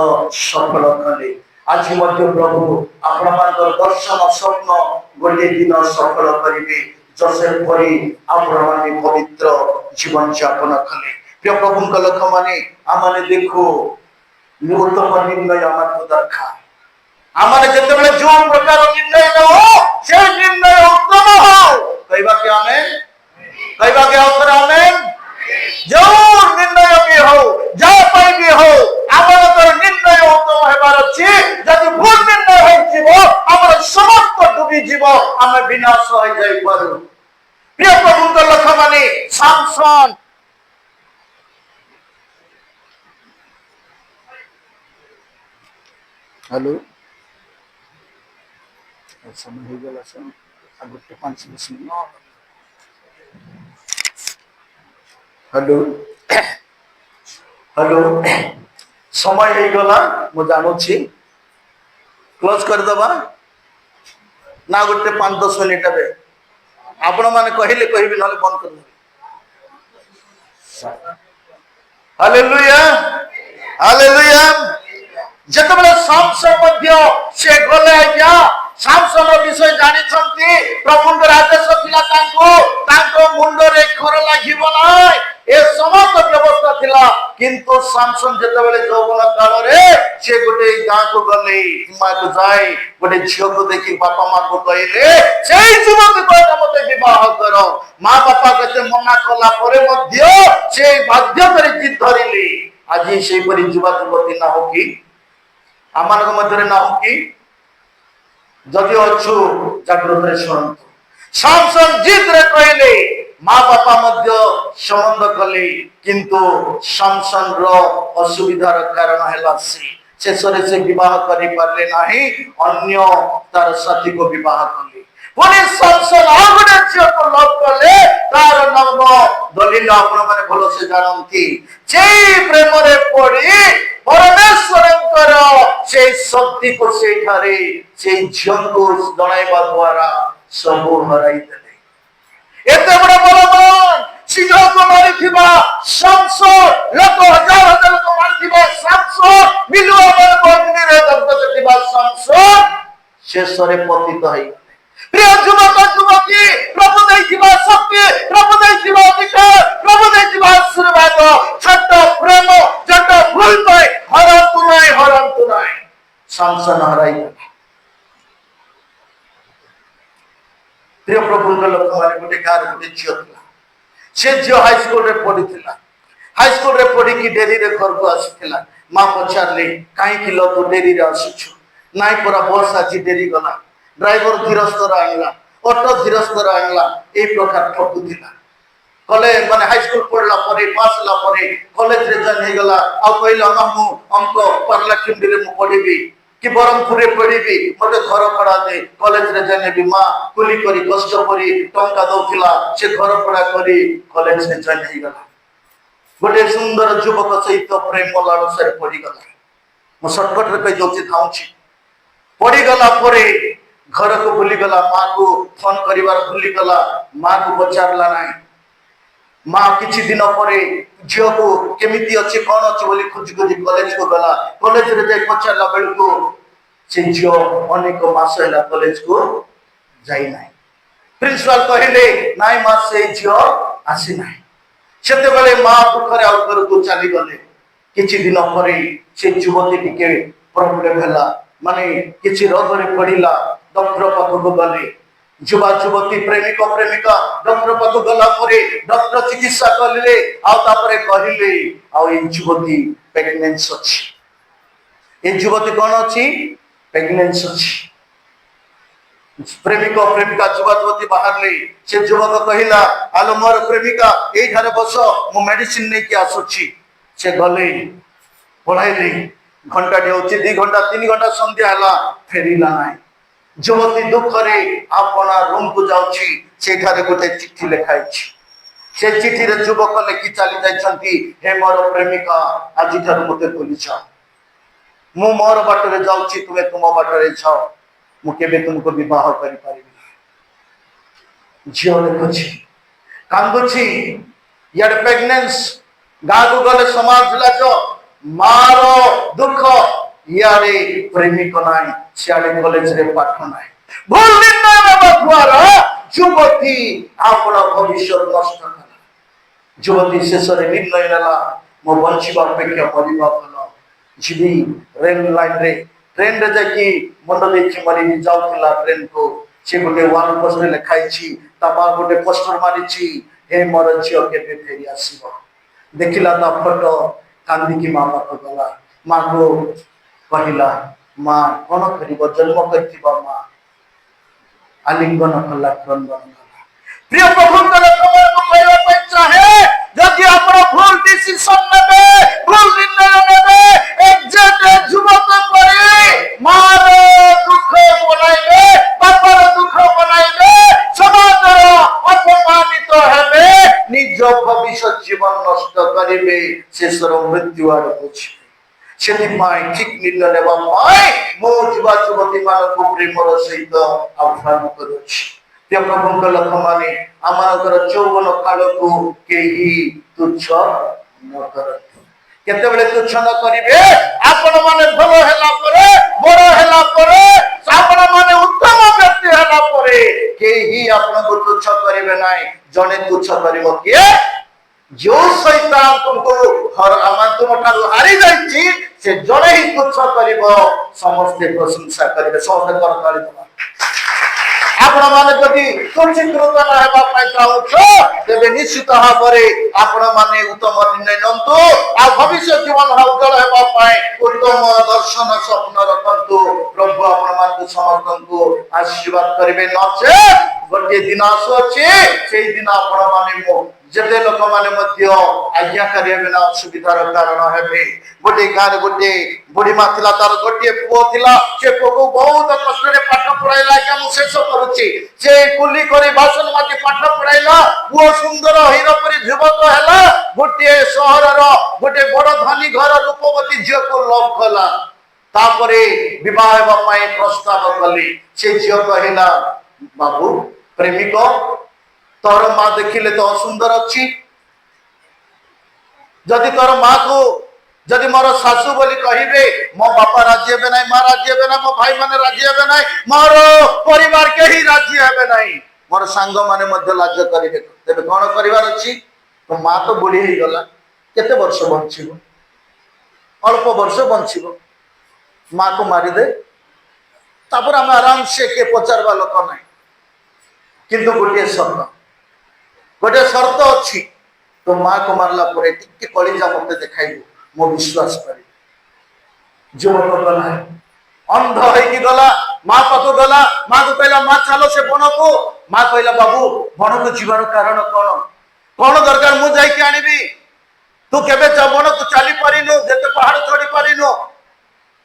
ସଫଳ କଲେ। ଆଜି ମଧ୍ୟ ପ୍ରଭୁ ଆପଣମାନଙ୍କର ଦର୍ଶନ ସ୍ୱପ୍ନ ଗୋଟିଏ ଦିନ ସଫଳ କରିବେ। जोसेफ परी आपणे पवित्र जीवन यापन कले। प्रिय प्रभु लोक मैंने आम देखो उत्तम निर्णय आमको दरकार। आम जिते जो प्रकार निर्णय नौ से निर्णय उत्तम हो कहवा के आमेन कहवा के अवसर आमेन। जो निर्णय भी हो जहाँ भी हो आमर निर्णय उत्तम होबार अच्छी। जदि भूल निर्णय हो समस्त डूबी जीव आम विनाश हो जाई पारू। प्रिय प्रभु लोक माने सामसन हेलो समय हो गला सर आगुटे 5-10 मिनिट हेलो हेलो समय हो गला मु जानूची क्लोज कर दबा ना गोटे 5-10 मिनिट बे आपण माने कहिले कहिबि नले बंद कर। Hallelujah hallelujah. जेतबेले सामसन मध्य से गले आज्ञा सामसन विषय जानि छंती प्रभुଙ୍କର आदेश थिला तांको मुंडरे खर लागिबो नाय ए समस्त व्यवस्था थिला। किंतु सामसन जेतबेले यौवन काल रे से गोटे गां को गले मां को जाय गोटे झियो को देखि बापा मां को कहले सेई युवती को मते विवाह करो। मां बापा कते मना कला परे मध्य से बाध्य करे जिद धरिले। आज सेई परि युवा युवती ना हो कि आमानक मध्य ना हो कि जदि अच्छु जागृत रे शुणु। सामसन जिद रे कहले मां बापा मध्य संबंध कले किंतु सामसन रो असुविधार कारण हैला शेष से विवाह करि पारले नाही अन्य तार साथी को विवाह कले। पुनी सामसन आगुडे झियो को लव कले तार नाम दलील आपण माने भलो से जानंती। जेई प्रेम रे पड़ी परमेश्वरंकर से शक्ति को से ठारे से झियो को जणाइबा द्वारा सब हराई देले। एते बड़ बलवान सिजो को मारी थिबा सामसन लोक हजार हजार को मारी थिबा सामसन मिलुआ मन बंदी रे दंपत थिबा सामसन शेष रे पतित होई। प्रिय युवक युवती प्रभु दैथिबा शक्ति प्रभु दैथिबा अधिकार प्रभु दैथिबा आशीर्वाद छट प्रेम जट भूल पाए हरंतु नाय सामसन हराई। प्रिय प्रभु लोक माने गोटे गार गोटे झियो थिला से झियो हाई स्कूल रे पढिथिला। हाई स्कूल रे पढि कि डेरी रे घर को आसीथिला। मां पछारले काई कि लो तू डेरी रे आसीछु नाई परा बस आजी डेरी गला ड्राइवर धीरस्तर आनला ऑटो धीरस्तर आनला ए प्रकार ठकुथिला। कले माने हाई स्कूल पढ़ला परे पास ला परे कॉलेज रे जन हे गला आ कहला मामू हमको परला खिंडी रे मु पढिबी कि बरमपुर रे पढिबी मते घर पढ़ा दे कॉलेज रे जने भी मां कुली करी कष्ट करी टंका दउथिला से घर पढ़ा करी कॉलेज रे जन हे गला। गोटे सुंदर युवक सहित प्रेम लालसा पड़ी गला। मु शॉर्टकट रे कहि जोची थाउची पड़ी गला परे घर को भूली गला मां को फोन करिवार भूली गला मां को पचारला नाही। मां किछि दिन परे झियो को केमिति अछि कोन अछि बोली खोज खोज कॉलेज को गला। कॉलेज रे जाय पचारला बेल को से झील अनेक मास है कॉलेज को जाई ना प्रिंसिपाल कहले नाई मास से झील आसी ना से माँ दुखरे आउट को चली गले किछि दिन पर से युवती टिके प्रॉब्लम है माने किछि रोगरे पड़िला डॉक्टर पाखक गले युवा युवती प्रेमिक प्रेमिका डॉक्टर पाखक गला परे डॉक्टर चिकित्सा कले आउे कहले युवती प्रेगनेंस अच्छी ये युवती कौन अच्छी प्रेगनेंस अच्छी प्रेमिक प्रेमिका युवा युवती बाहर से युवक कहला आलो मोर प्रेमिका ये बस मु मेडिसिन नहीं कि आसुची से गले पढ़ाइले घंटा टे होची 2 घंटा 3 घंटा संध्या हला फेरिला नाई युवती दुखरे अपना रूम को जाउची सेठारे गोटे चिट्ठी लिखाइछि से चिट्ठी रे युवक लेखि चली जाइछंती हे मोर प्रेमिका आज ठार मते भूलिछ मु मोर बाटरे जाउची तुमे तुम बाटरे जाओ मु केबे तुमको विवाह करि परिबि झियो लेखछि कांदुछि यार प्रेगनेंस गागु गले समाज लाज मारो दुख यारे प्रेमिक नाई सियाड़े कॉलेज रे पाठ नाई भूल निर्णय द्वारा युवती आपन भविष्य नष्ट कला युवती शेष रे निर्णय नेला मो बंचिबा अपेक्षा मरिबा भलो जीवी रेल लाइन रे ट्रेन रे जाकी मन देखि मरि जाउतला ट्रेन को से गोटे वाल पोस्टर लिखाइछि तबा गोटे पोस्टर मारिछि हे मोर झियो केबे फेरी आसीबो देखिला ता फोटो कांदी की माँ पाख गला माँ को कहला माँ कौन कर जन्म कर माँ आलिंगन कला क्रंदन कला प्रिय प्रभु चाहे जदि आपण भूल डिसीजन नेबे भूल निर्णय नेबे एग्जैक्ट जुबत परे मार दुख बनाइबे बापर दुख बनाइबे समाजर अपमानित हेबे निज भविष्य जीवन नष्ट करिबे शेषर मृत्यु आड़ बुझिबे सेथिपाई ठीक निर्णय नेबा पाई मो युवा युवती मानक प्रेमर सहित आह्वान करुछि प्रिय प्रभुଙ୍କ ଲୋକମାନେ ଆମଙ୍କର ଯୌବନ କାଳକୁ କେହି ତୁଚ୍ଛ ନ କରନ୍ତୁ କେତେବେଳେ ତୁଚ୍ଛ ନ କରିବେ ଆପଣ ମାନେ ଭଲ ହେଲା ପରେ ବଡ଼ ହେଲା ପରେ ଆପଣ ମାନେ ଉତ୍ତମ ବ୍ୟକ୍ତି ହେଲା ପରେ କେହି ଆପଣଙ୍କୁ ତୁଚ୍ଛ କରିବେ ନାହିଁ ଜଣେ ତୁଚ୍ଛ କରିବ କିଏ जो शैतान तुमको तुम ठारू हारी जाइछि से जड़े ही तुच्छ करिवो समस्ते प्रशंसा करिवे समस्ते करताली दबा आपण माने जदि तुच्छीकृत न हेबा पई चाहूछो तेबे निश्चित भाबरे आपण माने उत्तम निर्णय नंतु आ भविष्य जीवन उज्जवल हेबा पई उत्तम दर्शन स्वप्न रखंतु प्रभु आपण मानकु समस्तंकु आशीर्वाद करिवे नचे गोटे दिन आसुछि सेही दिन आपण माने मो जते लोक माने मध्य आज्ञाकारी हेबे ना असुविधार कारण हेबे गोटे गार गोटे बुढ़ी मा थिला तार गोटे पुओ थिला से पुओ बहुत कष्ट रे पाठ पढाइला के मु शेष करूची से कुली करे भाषण माके पाठ पढाइला पुओ सुंदर हीरो परि युवक हैला गोटे शहर रो गोटे बड़ धनी घर रूपवती झियो को लव कला तापरे विवाह हेबा पई प्रस्ताव कली से झियो कहला बाबू प्रेमिक तोर माँ देखिले तो सुंदर अच्छी जदि तोर माँ को जदि मोर सासू बोली कहिबे मो बापा राजी हेबे नाही माँ राजी हेबे ना मो भाई माने राजी हेबे नाही मोर परिवार के ही राजी हेबे नाही मोर सांग माने मध्य लाज करिवे तेबे कोन परिवार अछि तो माँ तो बुढ़ी ही गला केते वर्ष बंचिबो अल्प वर्ष बंचिबो माँ को मारी दे तापर हम आराम से के पचारबा लोक नाही किंतु गोटे शर्त अच्छी तो माँ को मारला परे टिके कलिजा मते देखाइबो मो विश्वास करी युवक गला अंध होइकी गला माँ पाखु गला माँ को कहला माँ चलो से बन को माँ कहला बाबू बन को जीवार कारण कौन दरकार मु जाई के आनिबी तू केबे बन को चली परिनु जेते पहाड़ चढ़ी परिनु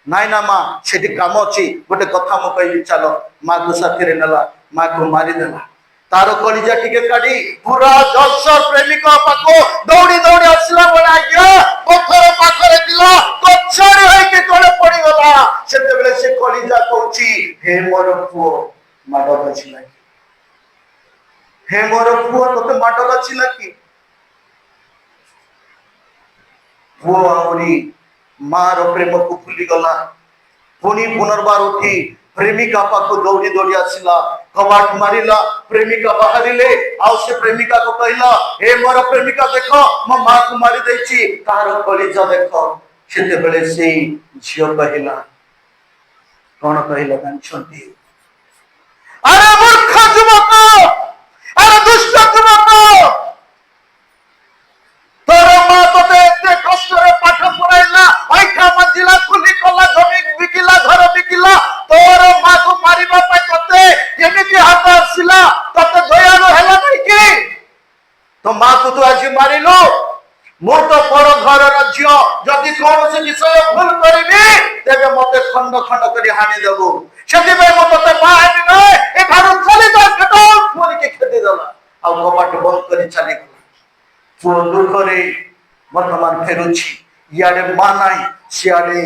नाई ना माँ सेठी काम अच्छी गोटे कथा मु कहली चलो माँ को साथी रे नला माँ को मारी देला तारो कलिजा टिके काढी पूरा जसर प्रेमिक पाखो दौड़ी दौड़ी आसला बला गया पत्थर पाखरे दिला कछड़ी होई के तोड़े पड़ी गला सेते बेले से कलिजा कहूची हे मोर पुओ माडो अछि लागी हे मोर पुओ तोते माडो अछि लागी पुओ आउरी मारो प्रेम को भूली गला ପୁଣି ପୁନର୍ବାର ଉଠି ପ୍ରେମିକା ପାଖକୁ ଦୌଡ଼ି ଦୌଡ଼ି ଆସିଲା, କବାଟ ମାରିଲା। ପ୍ରେମିକା ବାହାରିଲେ, ଆଉ ସେ ପ୍ରେମିକାକୁ କହିଲା, ଏ ମୋର ପ୍ରେମିକା ଦେଖ, ମୋ ମାକୁ ମାରି ଦେଇଛି, ତାହାର କଳିଜା ଦେଖ। ସେତେବେଳେ ସେଇ ଝିଅ କହିଲା, କଣ କହିଲା ଜାଣିଛନ୍ତି? ଆରେ ମୂର୍ଖ ଯୁବକ, ଆରେ ଦୁଷ୍ଟ ଯୁବକ, ତୋର ମା ତୋତେ ଏତେ କଷ୍ଟରେ ପାଠ ପଢାଇଲା, ଅଇଖା ମଞ୍ଜିଲା, କୁଲି କଲା, ଜମି ବିକିଲା, ଘର ବିକିଲା, ତୋର ମାକୁ ମାରିବା ପାଇଁ ତୋତେ କେମିତି ହାତ ଆସିଲା? ତୋତେ ଦୟାଳୁ ହେଲା ନାଇଁ କି? ତୋ ମାକୁ ତୁ ଆଜି ମାରିଲୁ। ମୁଁ ତ ପର ଘରର ଝିଅ, ଯଦି କୌଣସି ବିଷୟ ଭୁଲ କରିବି ତେବେ ମତେ ଖଣ୍ଡ ଖଣ୍ଡ କରି ହାଣିଦେବୁ। ସେଥିପାଇଁ ମୁଁ ତୋତେ ବାହା ହେବି ନାହିଁ, ଏଠାରୁ ଚାଲିଯା, ପୁଅଟିକେ ଖେଦିଦେଲା, ଆଉ କବାଟ ବନ୍ଦ କରି ଚାଲିଗଲା। ପୁଅ ଦୁଃଖରେ ବର୍ତ୍ତମାନ ଫେରୁଛି। ଇଆଡେ ମା ନାହିଁ, ସିଆଡେ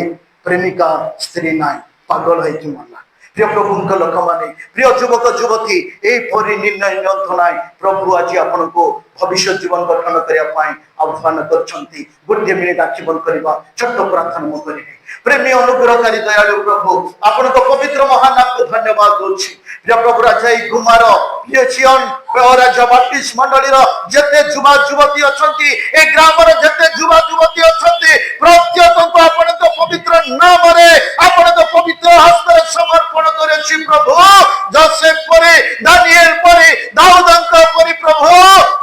ପ୍ରେମିକା ସ୍ତ୍ରୀ ନାହିଁ, ପାଗଳ ହେଇକି ମଲା। ପ୍ରିୟ ପ୍ରଭୁଙ୍କ ଲୋକମାନେ, ପ୍ରିୟ ଯୁବକ ଯୁବତୀ, ଏଇପରି ନିର୍ଣ୍ଣୟ ନିଅନ୍ତୁ ନାହିଁ। ପ୍ରଭୁ ଆଜି ଆପଣଙ୍କୁ ଭବିଷ୍ୟତ ଜୀବନ ଗଠନ କରିବା ପାଇଁ ଆହ୍ୱାନ କରିଛନ୍ତି। ଗୋଟିଏ ମିନିଟ ଆଖି ବନ୍ଦ କରିବା, ଛୋଟ ପ୍ରାର୍ଥନା ମୁଁ କରିବି। ପ୍ରେମୀ ଅନୁଗ୍ରହକାରୀ ଦୟାଳୁ ପ୍ରଭୁ, ଆପଣଙ୍କ ପବିତ୍ର ମହାନାମକୁ ଧନ୍ୟବାଦ ଦଉଛି। ପ୍ରିୟ ପ୍ରଭୁ, ରାଜା ଏଇ ଗୁମାର ରାଜା ବାପ୍ଟିଷ୍ଟ ମଣ୍ଡଳୀର ଯେତେ ଯୁବା ଯୁବତୀ ଅଛନ୍ତି, ଏ ଗ୍ରାମର ଯେତେ ଯୁବା ଯୁବତୀ ଅଛନ୍ତି, ପ୍ରତ୍ୟେକଙ୍କୁ ଆପଣଙ୍କ ପବିତ୍ର ନାମରେ, ଆପଣଙ୍କ ପବିତ୍ର ହସ୍ତରେ ସମର୍ପଣ କରୁଛି ପ୍ରଭୁ। ଯୋସେଫ ପରି, ଦାନିଏଲ ପରି, ଦାଉଦଙ୍କ ପରି ପ୍ରଭୁ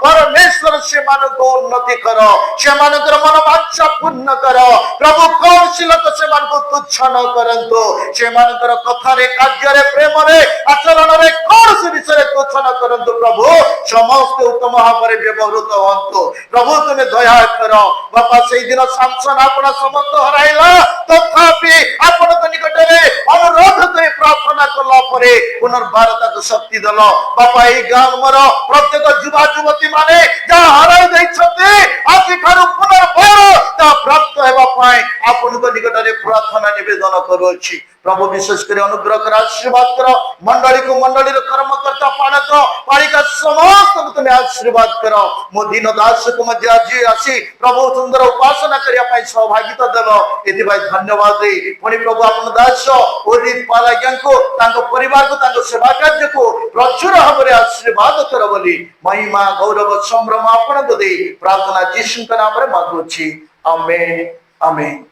ପରମେଶ୍ୱର ସେମାନଙ୍କୁ ଉନ୍ନତି କର, ସେମାନଙ୍କର ମନୋବାଞ୍ଛା ପୂର୍ଣ୍ଣ କର ପ୍ରଭୁ। କୌଣସି ଲୋକ ସେମାନଙ୍କୁ ତୁଚ୍ଛ ନ କରନ୍ତୁ, ସେମାନଙ୍କର କଥାରେ, କାର୍ଯ୍ୟରେ, ପ୍ରେମରେ, ଆଚରଣରେ କୌଣସି ବିଷୟରେ ତୁଚ୍ଛ ନ କରନ୍ତୁ ପ୍ରଭୁ। ସମସ୍ତେ ଉତ୍ତମ ଭାବରେ ବ୍ୟବହୃତ ହୁଅନ୍ତୁ ପ୍ରଭୁ। ତୁମେ ଦୟା କର ବାପା। ସେଇଦିନ ସାମସନ ଆପଣ ସମସ୍ତ ହରାଇଲା, ତଥାପି ଆପଣଙ୍କ ନିକଟରେ ଅନୁରୋଧ କରି ପ୍ରାର୍ଥନା କଲା ପରେ ପୁନର୍ବାର ତାକୁ ଶକ୍ତି ଦେଲ ବାପା। ଏଇ ଗ୍ରାମର ପ୍ରତ୍ୟେକ ଯୁବା ଯୁବତୀ ମାନେ ଯାହା ହରାଇ ଦେଇଛନ୍ତି, ଆଜିଠାରୁ ପୁନର୍ବାର ତାହା ପ୍ରାପ୍ତ ହେବା ପାଇଁ ଆପଣଙ୍କ ନିକଟରେ ପ୍ରାର୍ଥନା ନିବେଦନ କରୁଅଛି ପ୍ରଭୁ। ବିଶେଷ କରି ଅନୁଗ୍ରହ କର, ଆଶୀର୍ବାଦ କର ମଣ୍ଡଳୀକୁ, ମଣ୍ଡଳୀର କର୍ମକର୍ତ୍ତା, ପାଳକ, ପାଳିକା ସମସ୍ତଙ୍କୁ ତୁମେ ଆଶୀର୍ବାଦ କର। ମୋ ଦିନ ଦାସକୁ ମଧ୍ୟ ଆଜି ଆସି ପ୍ରଭୁ ସୁନ୍ଦର ଉପାସନା କରିବା ପାଇଁ ସୌଭାଗ୍ୟତା ଦେଲ, ଏଥିପାଇଁ ଧନ୍ୟବାଦ ଦେଇ ପୁଣି ପ୍ରଭୁ ଆପଣ ଦାସ ଉଦିତ ପାଲ ଆଜ୍ଞାଙ୍କୁ, ତାଙ୍କ ପରିବାରକୁ, ତାଙ୍କ ସେବା କାର୍ଯ୍ୟକୁ ପ୍ରଚୁର ଭାବରେ ଆଶୀର୍ବାଦ କର ବୋଲି ମହିମା, ଗୌରବ, ସମ୍ଭ୍ରମ ଆପଣଙ୍କୁ ଦେଇ ପ୍ରାର୍ଥନା ଯୀଶୁଙ୍କ ନାମରେ ମାଗୁଛି। ଆମେନ୍, ଆମେନ୍।